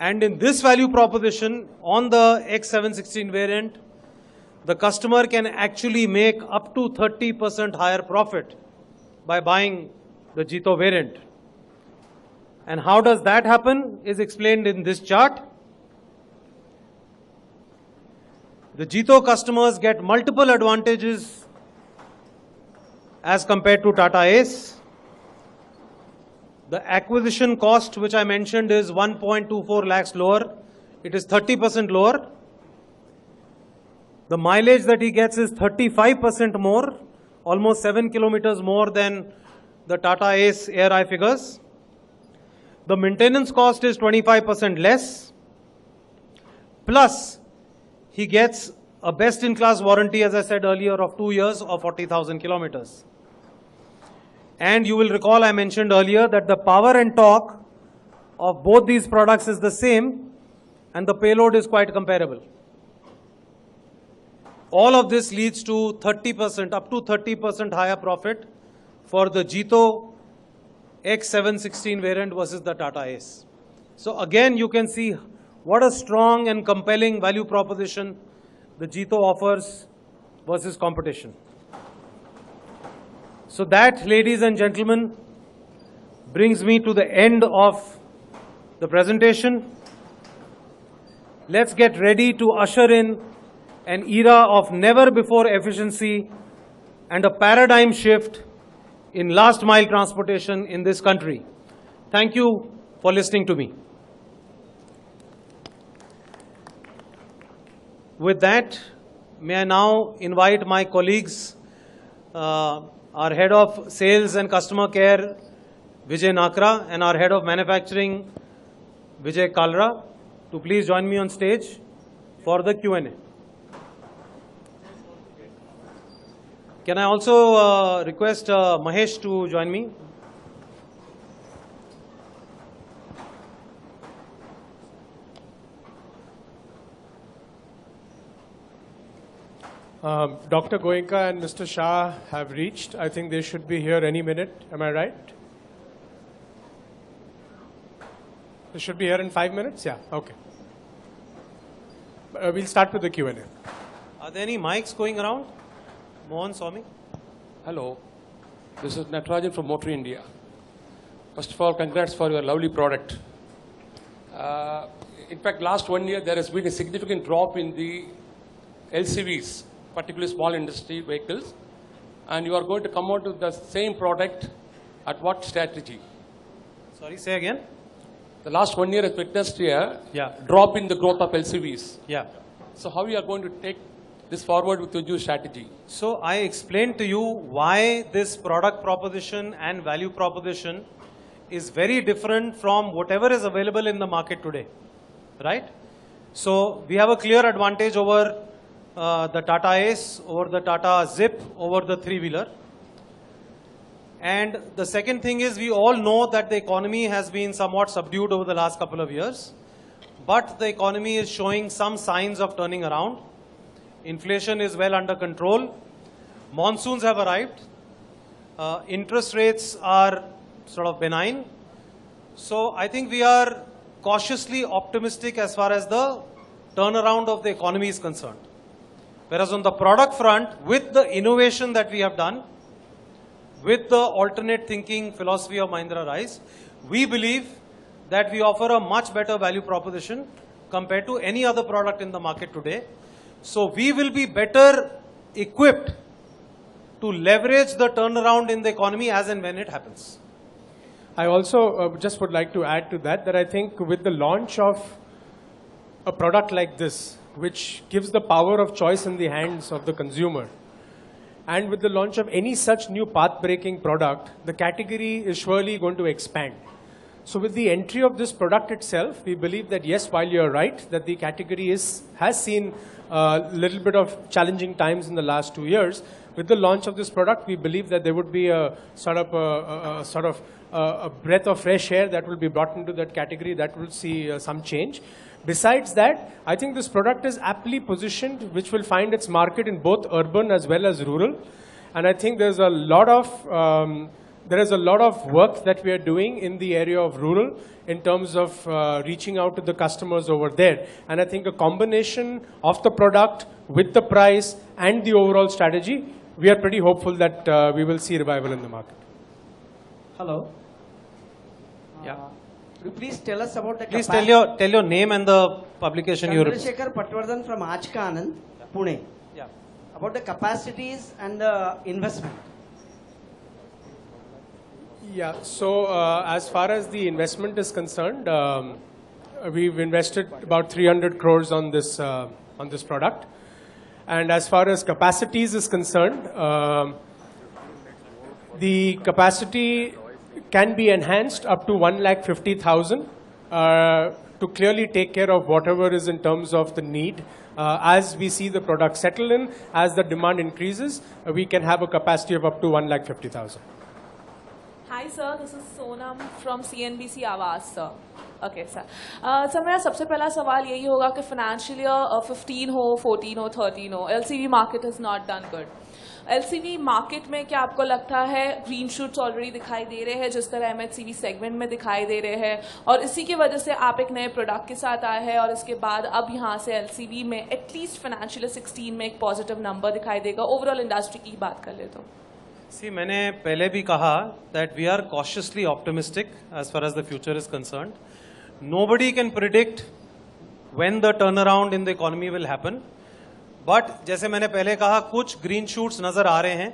And in this value proposition on the X716 variant, the customer can actually make up to 30% higher profit by buying the Jito variant. And how does that happen is explained in this chart. The Jito customers get multiple advantages as compared to Tata Ace. The acquisition cost, which I mentioned, is 1.24 lakhs lower. It is 30% lower. The mileage that he gets is 35% more, almost 7 kilometers more than the Tata Ace ARI figures. The maintenance cost is 25% less. Plus, he gets a best-in-class warranty, as I said earlier, of 2 years or 40,000 kilometers. And you will recall I mentioned earlier that the power and torque of both these products is the same and the payload is quite comparable. All of this leads to 30%, up to 30% higher profit for the Jito X716 variant versus the Tata Ace. So again, you can see what a strong and compelling value proposition the Jito offers versus competition. So that, ladies and gentlemen, brings me to the end of the presentation. Let's get ready to usher in an era of never-before efficiency and a paradigm shift in last-mile transportation in this country. Thank you for listening to me. With that, may I now invite my colleagues, our Head of Sales and Customer Care, Vijay Nakra, and our Head of Manufacturing, Vijay Kalra, to please join me on stage for the Q&A. Can I also request Mahesh to join me? Dr. Goenka and Mr. Shah have reached. I think they should be here any minute. Am I right? They should be here in 5 minutes? Yeah, okay. We'll start with the Q&A. Are there any mics going around? Mohan Swami. Hello, this is Natarajan from Motor India. First of all, congrats for your lovely product. In fact, last 1 year there has been a significant drop in the LCVs, particularly small industry vehicles, and you are going to come out with the same product at what strategy? Sorry, say again. The last 1 year has witnessed a Yeah. drop in the growth of LCVs. Yeah. So how you are going to take this forward with your new strategy? So I explained to you why this product proposition and value proposition is very different from whatever is available in the market today, right? So we have a clear advantage over the Tata Ace, over the Tata Zip, over the three-wheeler. And the second thing is, we all know that the economy has been somewhat subdued over the last couple of years, but the economy is showing some signs of turning around. Inflation is well under control. Monsoons have arrived. Interest rates are sort of benign. So I think we are cautiously optimistic as far as the turnaround of the economy is concerned. Whereas on the product front, with the innovation that we have done, with the alternate thinking philosophy of Mahindra Rise, we believe that we offer a much better value proposition compared to any other product in the market today. So we will be better equipped to leverage the turnaround in the economy as and when it happens. I also just would like to add to that I think with the launch of a product like this, which gives the power of choice in the hands of the consumer, and with the launch of any such new path-breaking product, the category is surely going to expand. So with the entry of this product itself, we believe that yes, while you're right, that the category has seen a little bit of challenging times in the last 2 years. With the launch of this product, we believe that there would be a breath of fresh air that will be brought into that category that will see some change. Besides that, I think this product is aptly positioned, which will find its market in both urban as well as rural. And I think there's a lot of work that we are doing in the area of rural in terms of reaching out to the customers over there. And I think a combination of the product with the price and the overall strategy, we are pretty hopeful that we will see revival in the market. Hello. Yeah. Could you please tell us about the Please tell your name and the publication you represent. Chandrasekhar Patwardhan from Anand, Pune. Yeah. About the capacities and the investment. Yeah, so as far as the investment is concerned, we've invested about 300 crores on this product. And as far as capacities is concerned, the capacity can be enhanced up to 1,50,000 to clearly take care of whatever is in terms of the need. As we see the product settle in, as the demand increases, we can have a capacity of up to 1,50,000. Hi sir, this is Sonam from CNBC आवाज sir. Okay sir. Sir मेरा सबसे पहला सवाल यही होगा कि financial year 15 हो, 14 हो, 13 हो, LCV market has not done good. LCV market में क्या आपको लगता है green shoots already दिखाई दे रहे हैं जिस तरह MHCV segment में दिखाई दे रहे हैं और इसी की वजह से आप एक नए product के साथ आए हैं और इसके बाद अब यहाँ से LCV में at least financial year 16 में एक positive number दिखाई देगा. Overall industry की बात कर ले तो. See, मैंने पहले भी कहा that we are cautiously optimistic as far as the future is concerned. Nobody can predict when the turnaround in the economy will happen. But जैसे मैंने पहले कहा कुछ green shoots नजर आ रहे हैं.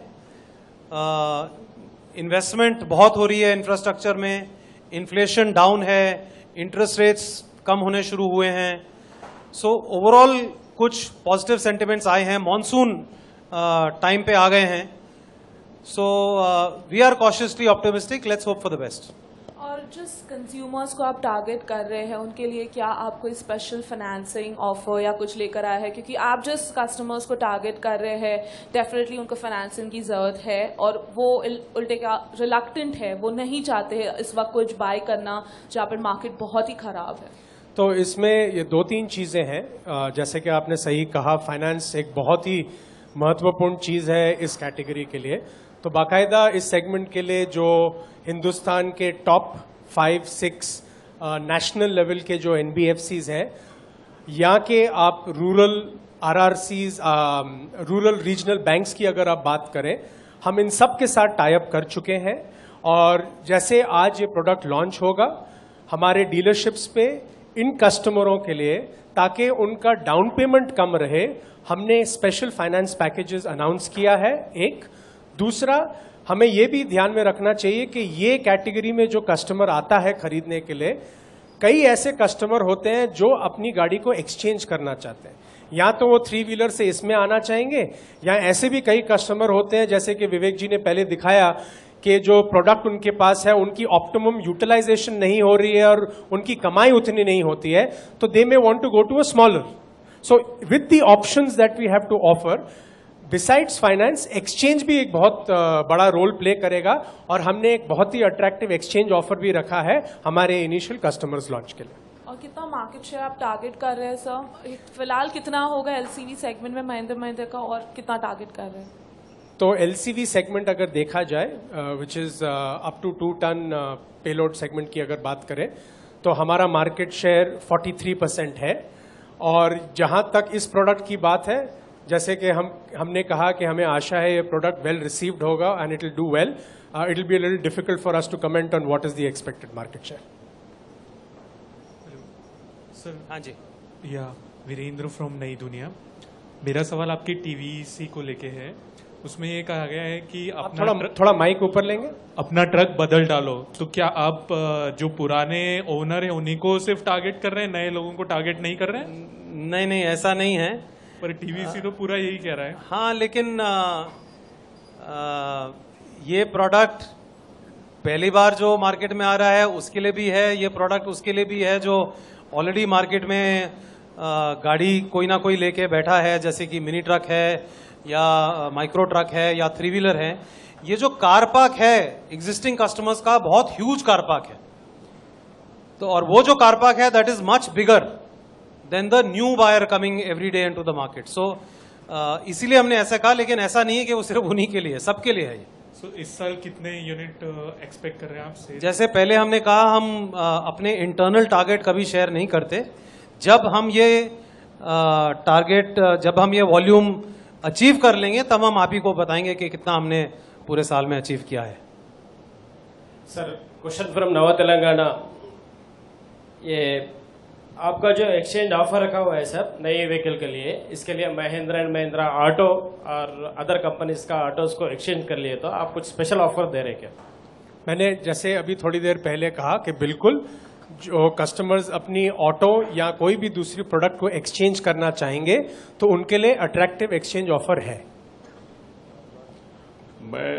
Investment बहुत हो रही है infrastructure में, inflation down है, interest rates कम होने शुरू हुए हैं. So overall कुछ positive sentiments आए हैं. Monsoon time पे आ गए हैं. So we are cautiously optimistic. Let's hope for the best. और जिस कंज्यूमर्स को आप टारगेट कर रहे हैं उनके लिए क्या आप कोई स्पेशल फाइनेंसिंग ऑफर या कुछ लेकर आए हैं क्योंकि आप जिस कस्टमर्स को टारगेट कर रहे हैं डेफिनेटली उनको फाइनेंसिंग की ज़रूरत है और वो उल्टे का रिलक्टेंट है, वो नहीं चाहते हैं इस वक्त कुछ बाय करना जहाँ पर मार्केट बहुत ही ख़राब है. तो इसमें ये 2-3 चीज़ें हैं. जैसे कि आपने सही कहा, फाइनेंस एक बहुत ही महत्वपूर्ण चीज़ है इस कैटेगरी के लिए. तो बाकायदा इस सेगमेंट के लिए जो हिंदुस्तान के टॉप 5-6 नेशनल लेवल के जो NBFCs हैं, यहाँ के आप rural RRCs, rural regional banks की अगर आप बात करें, हम इन सब के साथ टाई अप कर चुके हैं. और जैसे आज ये प्रोडक्ट लॉन्च होगा हमारे डीलरशिप्स पे इन कस्टमरों के लिए, ताकि उनका डाउन पेमेंट कम रहे, हमने स्पेशल फाइनेंस पैकेजेस अनाउंस किया है. एक दूसरा, हमें ये भी ध्यान में रखना चाहिए कि ये कैटेगरी में जो कस्टमर आता है खरीदने के लिए, कई ऐसे कस्टमर होते हैं जो अपनी गाड़ी को एक्सचेंज करना चाहते हैं. या तो वो 3 व्हीलर से इसमें आना चाहेंगे, या ऐसे भी कई कस्टमर होते हैं जैसे कि विवेक जी ने पहले दिखाया कि जो प्रोडक्ट उनके पास है उनकी ऑप्टिमम यूटिलाइजेशन नहीं हो रही है और उनकी कमाई उतनी नहीं होती है, तो they may want to go to a smaller. So with the options that we have to offer, besides finance, exchange भी एक बहुत बड़ा रोल प्ले करेगा और हमने एक बहुत ही अट्रैक्टिव एक्सचेंज ऑफर भी रखा है हमारे इनिशियल कस्टमर्स लॉन्च के लिए. और कितना मार्केट शेयर आप टारगेट कर रहे हैं सर? फिलहाल कितना होगा LCV सेगमेंट में महिंद्रा का और कितना टारगेट कर रहे हैं? तो LCV सेगमेंट अगर देखा जाए which is up to 2 ton payload segment की अगर बात करें तो हमारा मार्केट शेयर 43% है। और जहां तक इस प्रोडक्ट की बात है, जैसे कि हमने कहा कि हमें आशा है ये प्रोडक्ट वेल रिसीव्ड होगा and it will do well. It will be a little difficult for us to comment on what is the expected market share. Sir हाँ जी। या वीरेंद्र फ्रॉम नई दुनिया। मेरा सवाल आपकी टीवीसी को लेके है। उसमें ये कहा गया है कि अपना थोड़ा माइक ऊपर लेंगे। अपना ट्रक बदल डालो, तो क्या आप जो पुराने ओनर है उन्हीं को सिर्फ टारगेट कर रहे हैं, नए लोगों को टारगेट नहीं कर रहे हैं? नहीं नहीं, ऐसा नहीं है। पर टीवीसी तो पूरा यही कह रहा है। हाँ, लेकिन ये प्रोडक्ट पहली बार जो मार्केट में आ रहा है उसके लिए भी है, ये प्रोडक्ट उसके लिए भी है जो ऑलरेडी मार्केट में गाड़ी कोई ना कोई लेके बैठा है, जैसे कि मिनी ट्रक है या माइक्रो ट्रक है या 3 व्हीलर है। ये जो कार पार्क है एग्जिस्टिंग कस्टमर्स का, बहुत ह्यूज कार पार्क है। तो और वो जो कार पार्क है that is much bigger than the new buyer coming every day into the market. So इसीलिए हमने ऐसा कहा, लेकिन ऐसा नहीं है कि वो सिर्फ उन्हीं के लिए, सबके लिए है ये। सो इस साल कितने यूनिट एक्सपेक्ट कर रहे हैं आप? जैसे पहले हमने कहा, हम अपने इंटरनल टारगेट कभी शेयर नहीं करते। जब हम ये टारगेट, जब हम ये वॉल्यूम अचीव कर लेंगे तब हम आप ही को बताएंगे कि कितना हमने पूरे साल में अचीव किया है। सर, क्वेश्चन फ्रॉम नवा तेलंगाना। ये आपका जो एक्सचेंज ऑफर रखा हुआ है सर नई व्हीकल के लिए, इसके लिए महिंद्रा एंड महिंद्रा ऑटो और अदर कंपनीज का ऑटोज को एक्सचेंज कर लिए, तो आप कुछ स्पेशल ऑफर दे रहे क्या? मैंने जैसे अभी थोड़ी देर पहले कहा कि बिल्कुल जो कस्टमर्स अपनी ऑटो या कोई भी दूसरी प्रोडक्ट को एक्सचेंज करना चाहेंगे तो उनके लिए अट्रैक्टिव एक्सचेंज ऑफर है। मैं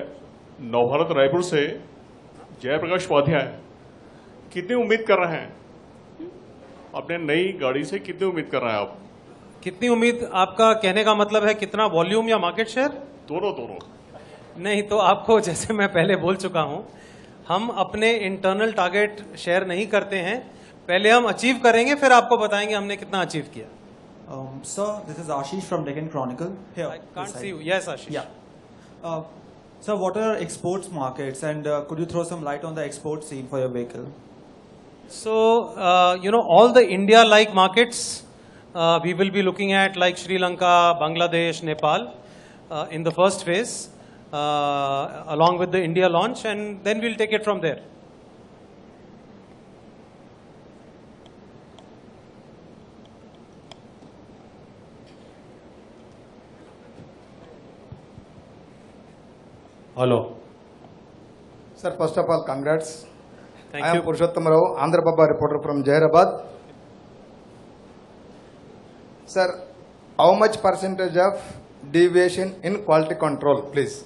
नवभारत रायपुर से जयप्रकाश उपाध्याय। कितनी उम्मीद कर रहे हैं अपने नई गाड़ी से? कितनी उम्मीद कर रहे हैं आप? कितनी उम्मीद, आपका कहने का मतलब है कितना वॉल्यूम या मार्केट शेयर? दोनों। नहीं, तो आपको जैसे मैं पहले बोल चुका हूं, हम अपने इंटरनल टारगेट शेयर नहीं करते हैं। पहले हम अचीव करेंगे, फिर आपको बताएंगे हमने कितना अचीव किया। Sir, this is Ashish from Deccan Chronicle. Here. I can't this side. see you. Yes, Ashish. Yeah. Sir, what are exports markets, and could you throw some light on the export scene for your vehicle? So, all the India-like markets we will be looking at, like Sri Lanka, Bangladesh, Nepal, in the first phase, along with the India launch, and then we'll take it from there. Hello. Sir, first of all, congrats. Thank I am you. Purushottam Rao, Andhra Baba reporter from Jairabad. Sir, how much percentage of deviation in quality control, please?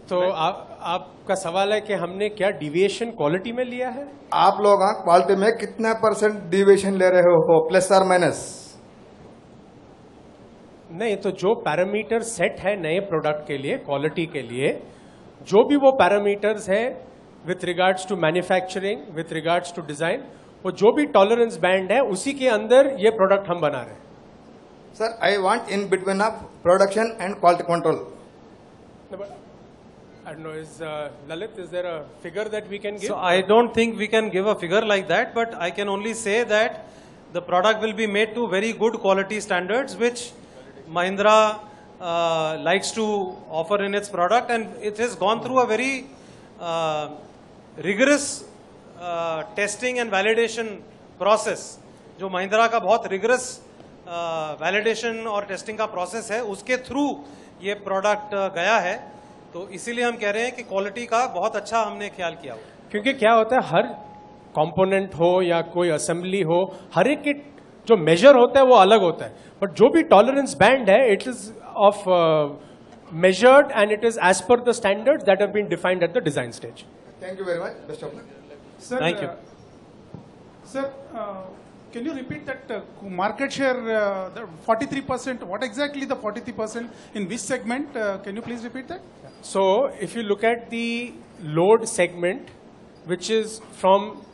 तो आपका सवाल है कि हमने क्या deviation quality में लिया है? आप लोग क्वालिटी में कितना % डिविएशन ले रहे हो, प्लस और माइनस? नहीं, तो जो पैरामीटर सेट है नए प्रोडक्ट के लिए, क्वालिटी के लिए, जो भी वो पैरामीटर्स है with regards to manufacturing, with regards to design, वो जो भी टॉलरेंस बैंड है उसी के अंदर ये प्रोडक्ट हम बना रहे हैं। Sir, I want in between of production and quality control. I don't know, Lalit, is there a figure that we can give? So I don't think we can give a figure like that, but I can only say that the product will be made to very good quality standards, which Mahindra likes to offer in its product, and it has gone through a very rigorous testing and validation process. जो Mahindra का बहुत rigorous validation और testing का process है, उसके through ये product गया है। तो इसीलिए हम कह रहे हैं कि क्वालिटी का बहुत अच्छा हमने ख्याल किया हुआ। क्योंकि क्या होता है, हर कंपोनेंट हो या कोई असेंबली हो, हर एक के जो मेजर होता है वो अलग होता है, बट जो भी टॉलरेंस बैंड है it is of measured and it is as per the standards that have been defined at the design stage. Thank you very much. Best of luck. Sir, Thank you. Sir, can you repeat that market share, the 43%? What exactly the 43%? In which segment? Can you please repeat that? So, if you look at the load segment, which is from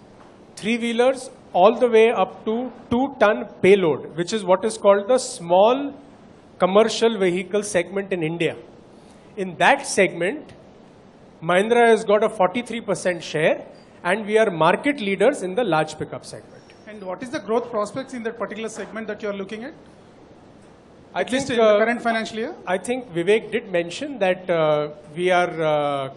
3-wheelers all the way up to 2-ton payload, which is what is called the small commercial vehicle segment in India. In that segment, Mahindra has got a 43% share, and we are market leaders in the large pickup segment. And what is the growth prospects in that particular segment that you are looking at? At least in the current financial year? I think Vivek did mention that we are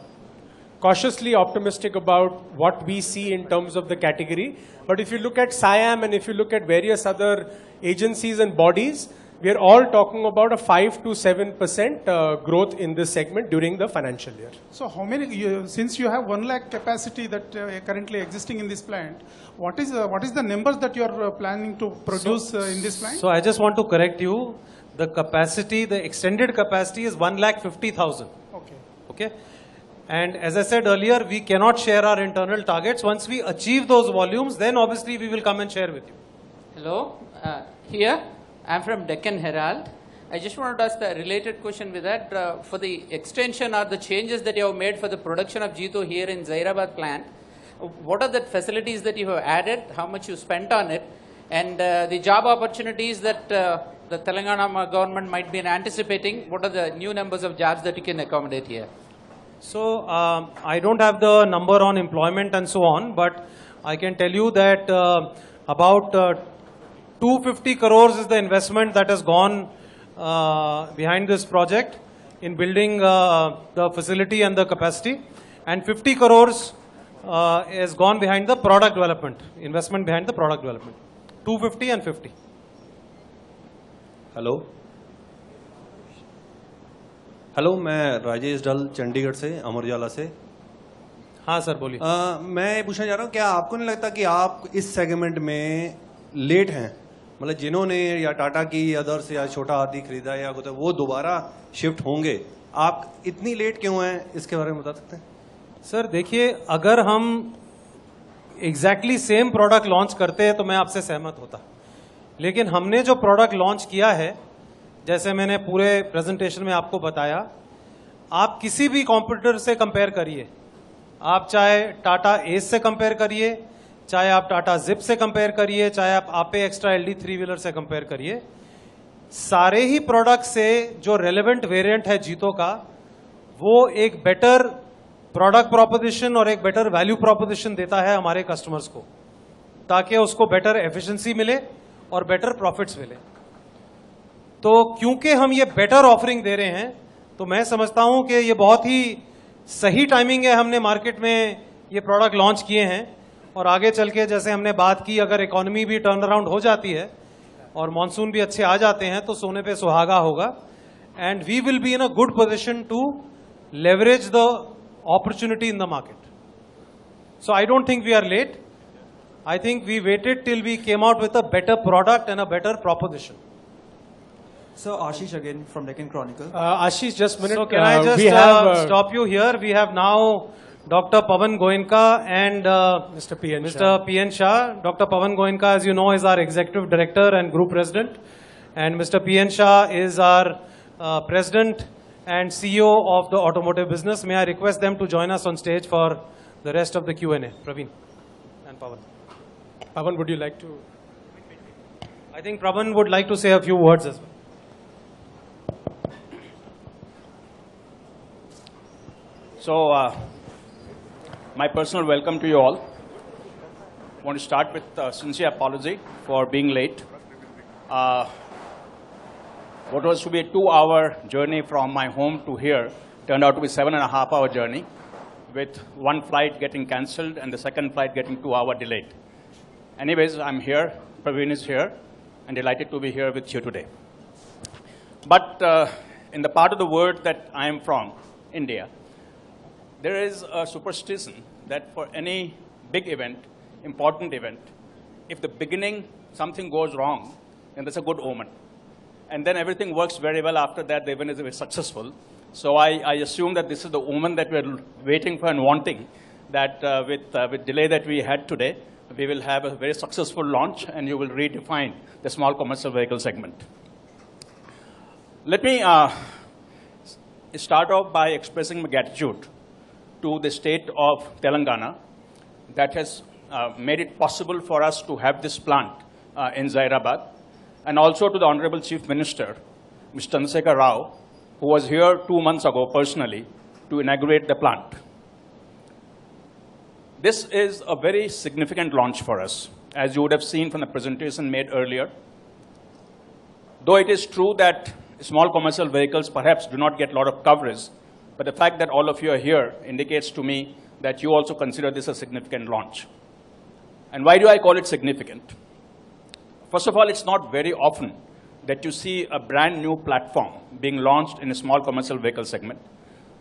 cautiously optimistic about what we see in terms of the category. But if you look at SIAM and if you look at various other agencies and bodies, we are all talking about a 5 to 7% growth in this segment during the financial year. So how many, since you have 1 lakh capacity that currently existing in this plant, what is the numbers that you are planning to produce in this plant? So I just want to correct you. The capacity, the extended capacity is 1,50,000. Okay. Okay. And as I said earlier, we cannot share our internal targets. Once we achieve those volumes, then obviously we will come and share with you. Hello, here I'm from Deccan Herald. I just wanted to ask a related question with that. For the extension or the changes that you have made for the production of Jito here in Zairabad plant, what are the facilities that you have added, how much you spent on it, and the job opportunities that the Telangana government might be anticipating, what are the new numbers of jobs that you can accommodate here? So I don't have the number on employment and so on, but I can tell you that about 250 crores is the investment that has gone behind this project in building the facility and the capacity, and 50 crores has gone behind the product development, investment behind the product development. 250 and 50. Hello, मैं राजेश डल चंडीगढ़ से, अमर उजाला से। हाँ sir बोलिए। मैं ये पूछना चाह रहा हूँ, क्या आपको नहीं लगता कि आप इस सेगमेंट में लेट हैं? मतलब जिन्होंने या टाटा की अदर्स या छोटा हाथी खरीदा या वो दोबारा शिफ्ट होंगे, आप इतनी लेट क्यों हैं, इसके बारे में बता सकते हैं? सर देखिए, अगर हम एग्जैक्टली सेम प्रोडक्ट लॉन्च करते हैं तो मैं आपसे सहमत होता, लेकिन हमने जो प्रोडक्ट लॉन्च किया है, जैसे मैंने पूरे प्रेजेंटेशन में आपको बताया, आप किसी भी कॉम्पिटिटर से कंपेयर करिए, आप चाहे टाटा एस से कंपेयर करिए, चाहे आप टाटा जिप से कंपेयर करिए, चाहे आप आपे एक्स्ट्रा एलडी 3 व्हीलर से कंपेयर करिए, सारे ही प्रोडक्ट से जो रेलेवेंट वेरिएंट है जीतो का, वो एक बेटर प्रोडक्ट प्रोपोजिशन और एक बेटर वैल्यू प्रोपोजिशन देता है हमारे कस्टमर्स को, ताकि उसको बेटर एफिशिएंसी मिले और बेटर प्रॉफिट्स मिले। तो क्योंकि हम ये बेटर ऑफरिंग दे रहे हैं, तो मैं समझता हूं कि ये बहुत ही सही टाइमिंग है, हमने मार्केट में ये प्रोडक्ट लॉन्च किए हैं, और आगे चल के जैसे हमने बात की, अगर इकोनॉमी भी टर्न अराउंड हो जाती है और मॉनसून भी अच्छे आ जाते हैं, तो सोने पे सुहागा होगा, and we will be in a good position to leverage the opportunity in the market. So I don't think we are late. I think we waited till we came out with a better product and a better proposition. So Ashish again from Deccan Chronicle. Ashish, just a minute. So can I just stop you here? We have now Dr. Pavan Goenka and Mr. P.N. Shah. Dr. Pavan Goenka, as you know, is our Executive Director and Group President. And Mr. P.N. Shah is our President and CEO of the automotive business. May I request them to join us on stage for the rest of the Q&A. Praveen and Pavan. Pavan, would you like to? I think Pavan would like to say a few words as well. So, my personal welcome to you all. I want to start with a sincere apology for being late. What was to be a 2-hour journey from my home to here turned out to be 7.5-hour journey, with one flight getting cancelled and the second flight getting 2-hour delayed. Anyways, I'm here, Praveen is here, and delighted to be here with you today. But in the part of the world that I am from, India, there is a superstition that for any big event, important event, if the beginning something goes wrong, then that's a good omen. And then everything works very well after that, the event is very successful. So I assume that this is the omen that we're waiting for and wanting, that with delay that we had today, we will have a very successful launch and you will redefine the small commercial vehicle segment. Let me start off by expressing my gratitude to the state of Telangana that has made it possible for us to have this plant in Zairabad, and also to the Honorable Chief Minister, Mr. Chandrasekhar Rao, who was here 2 months ago personally to inaugurate the plant. This is a very significant launch for us, as you would have seen from the presentation made earlier. Though it is true that small commercial vehicles perhaps do not get a lot of coverage, but the fact that all of you are here indicates to me that you also consider this a significant launch. And why do I call it significant? First of all, it's not very often that you see a brand new platform being launched in a small commercial vehicle segment.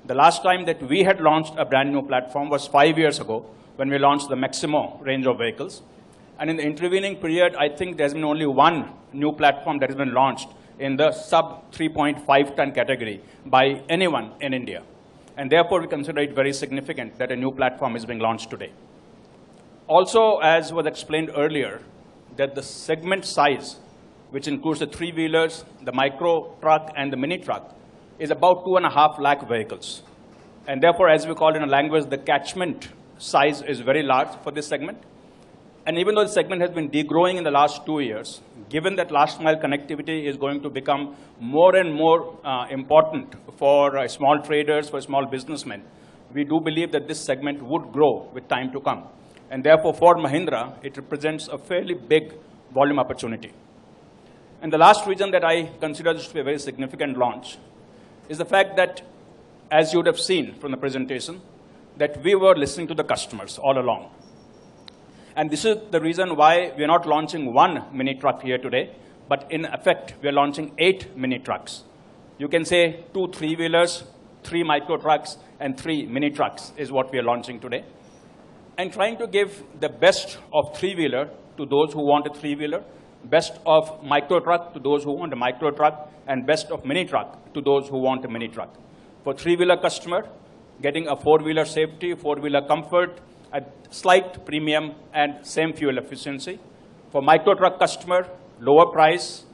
The last time that we had launched a brand new platform was 5 years ago when we launched the Maximo range of vehicles. And in the intervening period, I think there's been only one new platform that has been launched in the sub 3.5 ton category by anyone in India. And therefore, we consider it very significant that a new platform is being launched today. Also, as was explained earlier, that the segment size, which includes the three-wheelers, the micro truck, and the mini truck, is about 2.5 lakh vehicles. And therefore, as we call it in a language, the catchment size is very large for this segment. And even though the segment has been degrowing in the last 2 years, given that last mile connectivity is going to become more and more important for small traders, for small businessmen, we do believe that this segment would grow with time to come. And therefore, for Mahindra, it represents a fairly big volume opportunity. And the last reason that I consider this to be a very significant launch is the fact that, as you would have seen from the presentation, that we were listening to the customers all along. And this is the reason why we are not launching one mini truck here today, but in effect, we are launching 8 mini trucks. You can say 2 three-wheelers, 3 micro trucks, and 3 mini trucks is what we are launching today. And trying to give the best of three-wheeler to those who want a three-wheeler, best of micro truck to those who want a micro truck, and best of mini truck to those who want a mini truck. For three-wheeler customer, getting a four-wheeler safety, four-wheeler comfort, at slight premium and same fuel efficiency. For micro truck customer, lower price,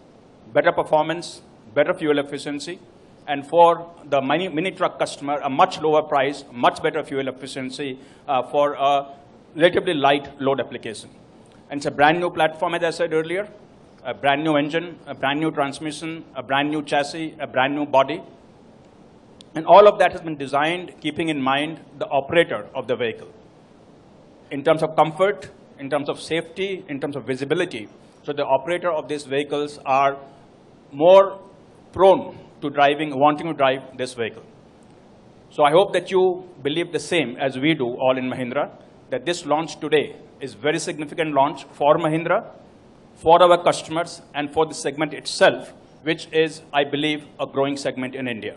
better performance, better fuel efficiency. And for the mini truck customer, a much lower price, much better fuel efficiency for a relatively light load application. And it's a brand new platform, as I said earlier, a brand new engine, a brand new transmission, a brand new chassis, a brand new body. And all of that has been designed keeping in mind the operator of the vehicle, in terms of comfort, in terms of safety, in terms of visibility. So the operator of these vehicles are more prone to wanting to drive this vehicle. So I hope that you believe the same as we do all in Mahindra, that this launch today is a very significant launch for Mahindra, for our customers, and for the segment itself, which is, I believe, a growing segment in India.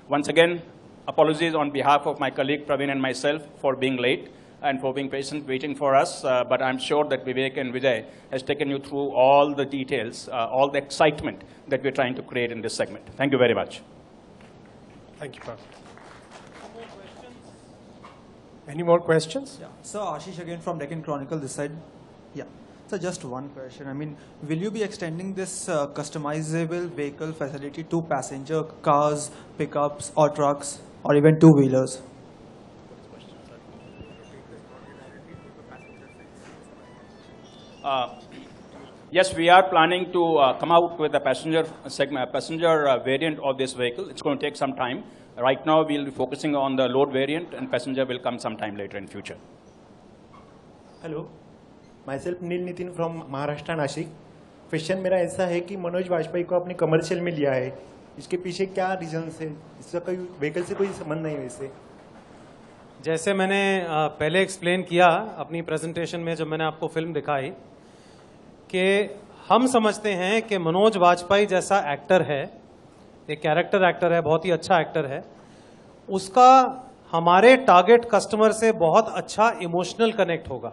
Once again, apologies on behalf of my colleague Praveen and myself for being late and for being patient waiting for us, but I'm sure that Vivek and Vijay has taken you through all the details, all the excitement that we're trying to create in this segment. Thank you very much. Thank you, Praveen. Any more questions? Yeah. So Ashish again from Deccan Chronicle this side. Yeah. So just one question. I mean, will you be extending this customizable vehicle facility to passenger cars, pickups, or trucks, or even two-wheelers? Yes, we are planning to come out with a passenger segment, variant of this vehicle. It's going to take some time. Right now, we'll be focusing on the load variant, and passenger will come sometime later in future. Hello, myself Neil Nitin from Maharashtra Nashik. Question मेरा ऐसा है कि मनोज वाजपेयी को आपने commercial में लिया है, इसके पीछे क्या रीजन है? इसका कोई व्हीकल से कोई संबंध नहीं है इससे? जैसे मैंने पहले एक्सप्लेन किया अपनी प्रेजेंटेशन में, जब मैंने आपको फिल्म दिखाई, कि हम समझते हैं कि मनोज वाजपेयी जैसा एक्टर है, एक कैरेक्टर एक्टर है, बहुत ही अच्छा एक्टर है, उसका हमारे टारगेट कस्टमर से बहुत अच्छा इमोशनल कनेक्ट होगा,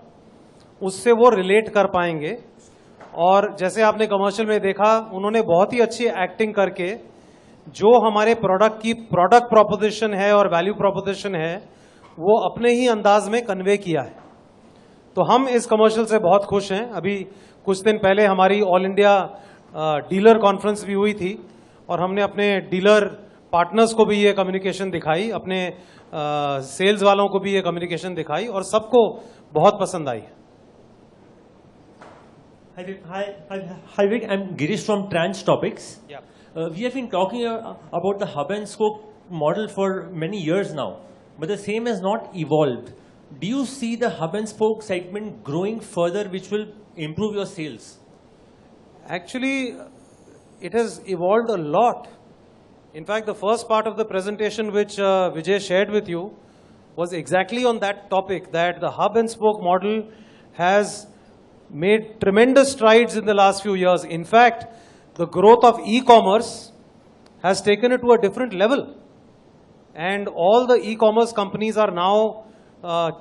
उससे वो रिलेट कर पाएंगे। और जैसे आपने कमर्शियल में देखा, उन्होंने बहुत ही अच्छी एक्टिंग करके जो हमारे प्रोडक्ट की प्रोडक्ट प्रोपोजिशन है और वैल्यू प्रोपोजिशन है, वो अपने ही अंदाज में कन्वे किया है। तो हम इस कमर्शियल से बहुत खुश हैं। अभी कुछ दिन पहले हमारी ऑल इंडिया डीलर कॉन्फ्रेंस भी हुई थी, और हमने अपने डीलर पार्टनर्स को भी ये कम्युनिकेशन दिखाई, अपने सेल्स वालों को भी ये कम्युनिकेशन दिखाई, और सबको बहुत पसंद आई। Hi, Vic. I'm Girish from Trans Topics. Yeah. We have been talking about the hub and spoke model for many years now, but the same has not evolved. Do you see the hub and spoke segment growing further, which will improve your sales? Actually, it has evolved a lot. In fact, the first part of the presentation which Vijay shared with you was exactly on that topic, that the hub and spoke model has made tremendous strides in the last few years. In fact, the growth of e-commerce has taken it to a different level. And all the e-commerce companies are now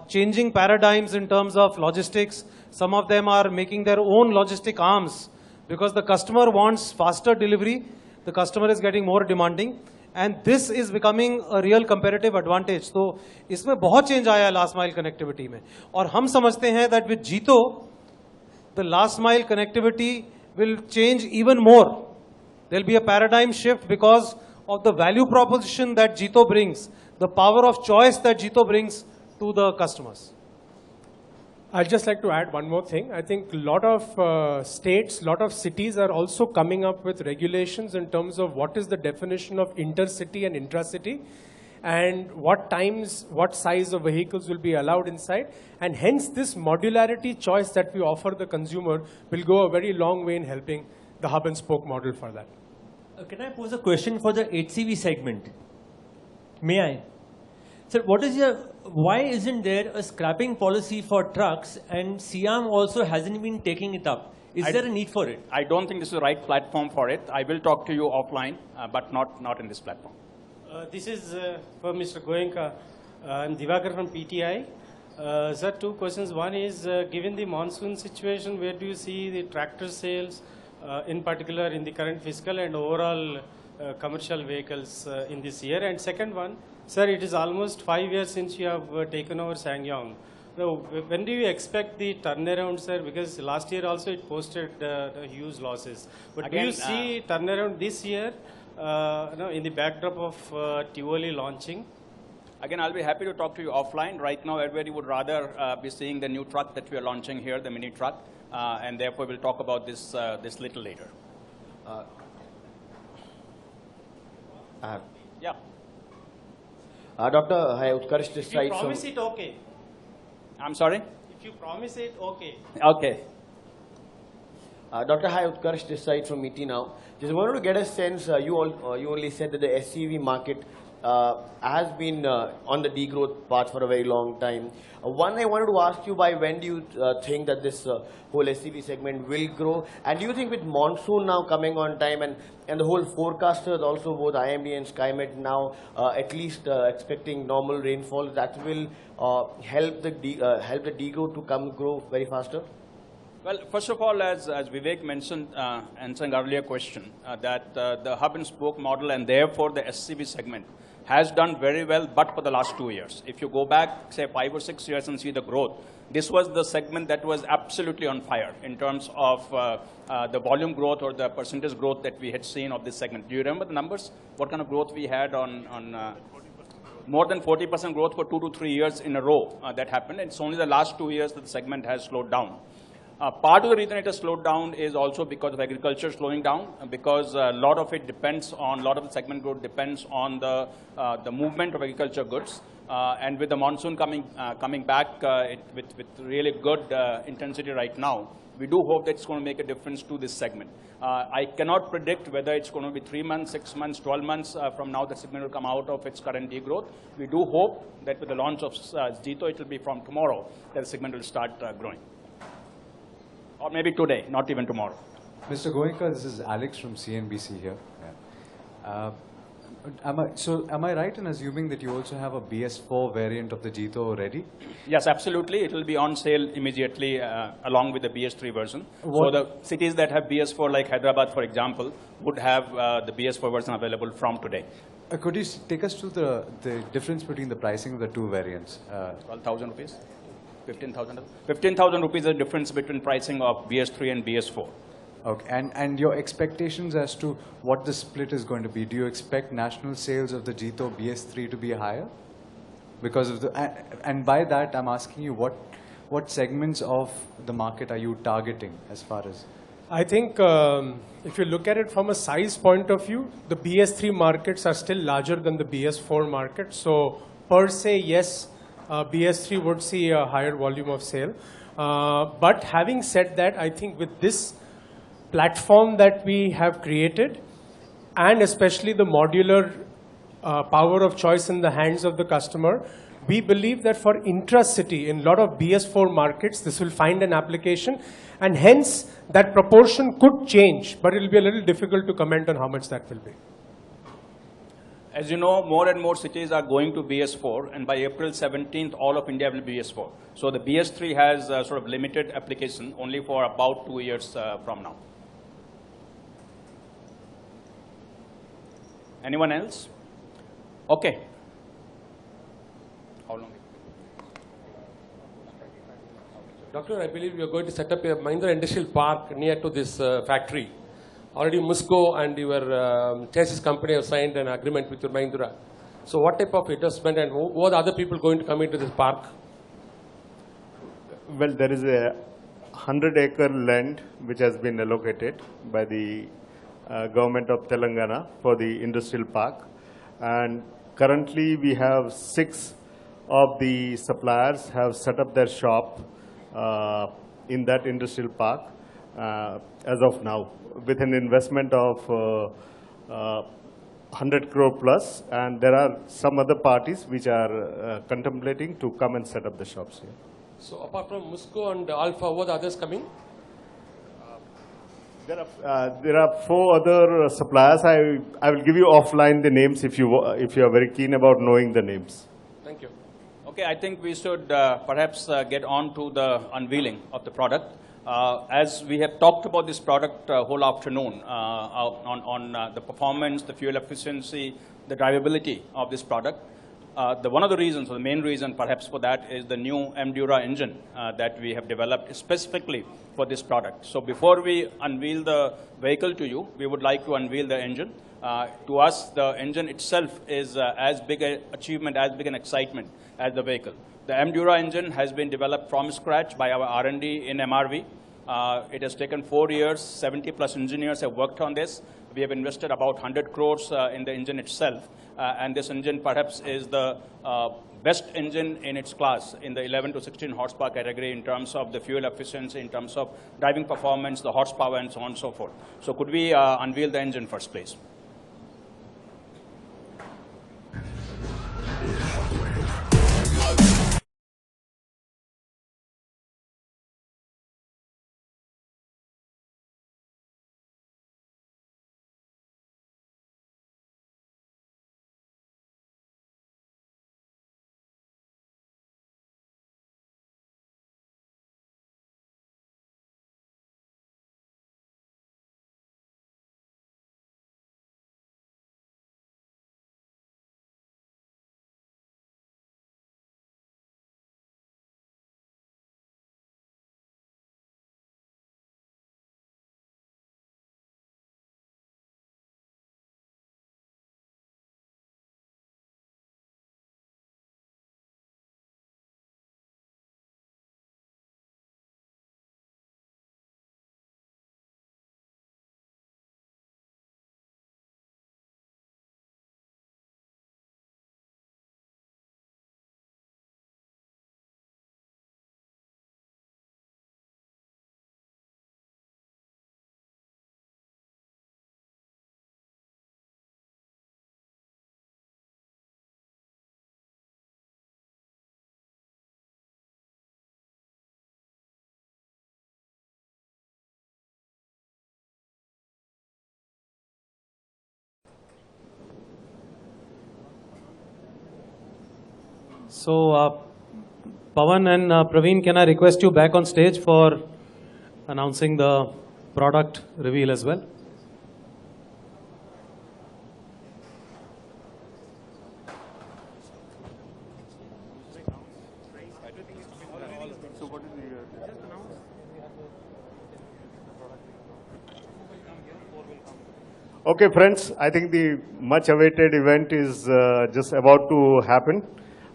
changing paradigms in terms of logistics. Some of them are making their own logistic arms because the customer wants faster delivery. The customer is getting more demanding. And this is becoming a real comparative advantage. So, इसमें बहुत change आया है last mile connectivity में. और हम समझते हैं that with Jito, the last mile connectivity will change even more. There will be a paradigm shift because of the value proposition that Jito brings, the power of choice that Jito brings to the customers. I'd just like to add one more thing. I think a lot of states, a lot of cities are also coming up with regulations in terms of what is the definition of intercity and intracity, and what times, what size of vehicles will be allowed inside. And hence this modularity choice that we offer the consumer will go a very long way in helping the hub and spoke model for that. Can I pose a question for the HCV segment? May I? Sir, why isn't there a scrapping policy for trucks, and Siam also hasn't been taking it up? Is there a need for it? I don't think this is the right platform for it. I will talk to you offline, but not in this platform. This is for Mr. Goenka. I'm Divakar from PTI. Sir, two questions. One is, given the monsoon situation, where do you see the tractor sales, in particular in the current fiscal and overall commercial vehicles in this year? And second one, sir, it is almost 5 years since you have taken over SsangYong. So when do you expect the turnaround, sir? Because last year also it posted huge losses. But again, do you see turnaround this year in the backdrop of Tivoli launching? Again, I'll be happy to talk to you offline. Right now, everybody would rather be seeing the new truck that we are launching here, the mini truck, and therefore we'll talk about this little later. Yeah. Doctor, hi, Utkarsh this side. If you promise it, okay. I'm sorry? If you promise it, okay. Okay. Dr. Hi, Utkarsh this side from ET now. Just wanted to get a sense, you only said that the SCV market has been on the degrowth path for a very long time. One, I wanted to ask you, by when do you think that this whole SCV segment will grow? And do you think with monsoon now coming on time and the whole forecasters, also both IMD and SkyMet now at least expecting normal rainfall, that will help the degrowth to grow very faster? Well, first of all, as Vivek mentioned, answering earlier question, that the hub and spoke model and therefore the SCV segment has done very well, but for the last 2 years. If you go back, say 5 or 6 years and see the growth, this was the segment that was absolutely on fire in terms of the volume growth or the percentage growth that we had seen of this segment. Do you remember the numbers? What kind of growth we had on more than 40% growth for 2 to 3 years in a row that happened. It's only the last 2 years that the segment has slowed down. Part of the reason it has slowed down is also because of agriculture slowing down, because a lot of it depends on, a lot of the segment growth depends on the movement of agriculture goods. And with the monsoon coming back with really good intensity right now, we do hope that it's going to make a difference to this segment. I cannot predict whether it's going to be 3 months, 6 months, 12 months from now the segment will come out of its current degrowth. We do hope that with the launch of Jito, it will be from tomorrow that the segment will start growing. Or maybe today, not even tomorrow. Mr. Goenka, this is Alex from CNBC here. Yeah. Am I right in assuming that you also have a BS4 variant of the Jito ready? Yes, absolutely. It will be on sale immediately along with the BS3 version. So the cities that have BS4, like Hyderabad, for example, would have the BS4 version available from today. Could you take us through the difference between the pricing of the two variants? 12,000 rupees. 15,000. 15,000 rupees is the difference between pricing of BS3 and BS4. Okay, and your expectations as to what the split is going to be? Do you expect national sales of the Jito BS3 to be higher? Because of the, and by that I'm asking you, what segments of the market are you targeting as far as? I think if you look at it from a size point of view, the BS3 markets are still larger than the BS4 market. So per se, yes, BS3 would see a higher volume of sale. But having said that, I think with this platform that we have created, and especially the modular power of choice in the hands of the customer, we believe that for intra-city, in a lot of BS4 markets, this will find an application, and hence that proportion could change, but it will be a little difficult to comment on how much that will be. As you know, more and more cities are going to BS4, and by April 17th, all of India will be BS4. So the BS3 has sort of limited application only for about 2 years from now. Anyone else? Okay. How long? Doctor, I believe you are going to set up a Mahindra Industrial Park near to this factory. Already Musco and your chassis company have signed an agreement with your Mahindra. So what type of investment and who are the other people going to come into this park? Well, there is a 100-acre land which has been allocated by the government of Telangana for the industrial park. And currently we have 6 of the suppliers have set up their shop in that industrial park as of now, with an investment of 100 crore plus, and there are some other parties which are contemplating to come and set up the shops here. So apart from Musco and Alpha, what are others coming? There are 4 other suppliers. I will give you offline the names if you are very keen about knowing the names. Thank you. Okay, I think we should perhaps get on to the unveiling of the product. As we have talked about this product whole afternoon on the performance, the fuel efficiency, the drivability of this product, one of the reasons, or the main reason perhaps for that, is the new Endura engine that we have developed specifically for this product. So before we unveil the vehicle to you, we would like to unveil the engine. To us, the engine itself is as big an achievement, as big an excitement as the vehicle. The Endura engine has been developed from scratch by our R&D in MRV. It has taken 4 years, 70 plus engineers have worked on this. We have invested about 100 crores in the engine itself. And this engine perhaps is the best engine in its class in the 11 to 16 horsepower category in terms of the fuel efficiency, in terms of driving performance, the horsepower, and so on and so forth. So could we unveil the engine first, please? So, Pawan and Praveen, can I request you back on stage for announcing the product reveal as well? Okay, friends, I think the much awaited event is just about to happen.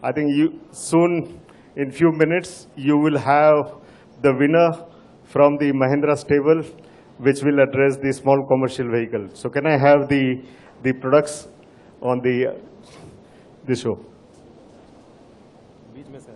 I think soon in few minutes, you will have the winner from the Mahindra stable, which will address the small commercial vehicle. So can I have the products on the show? बीच में से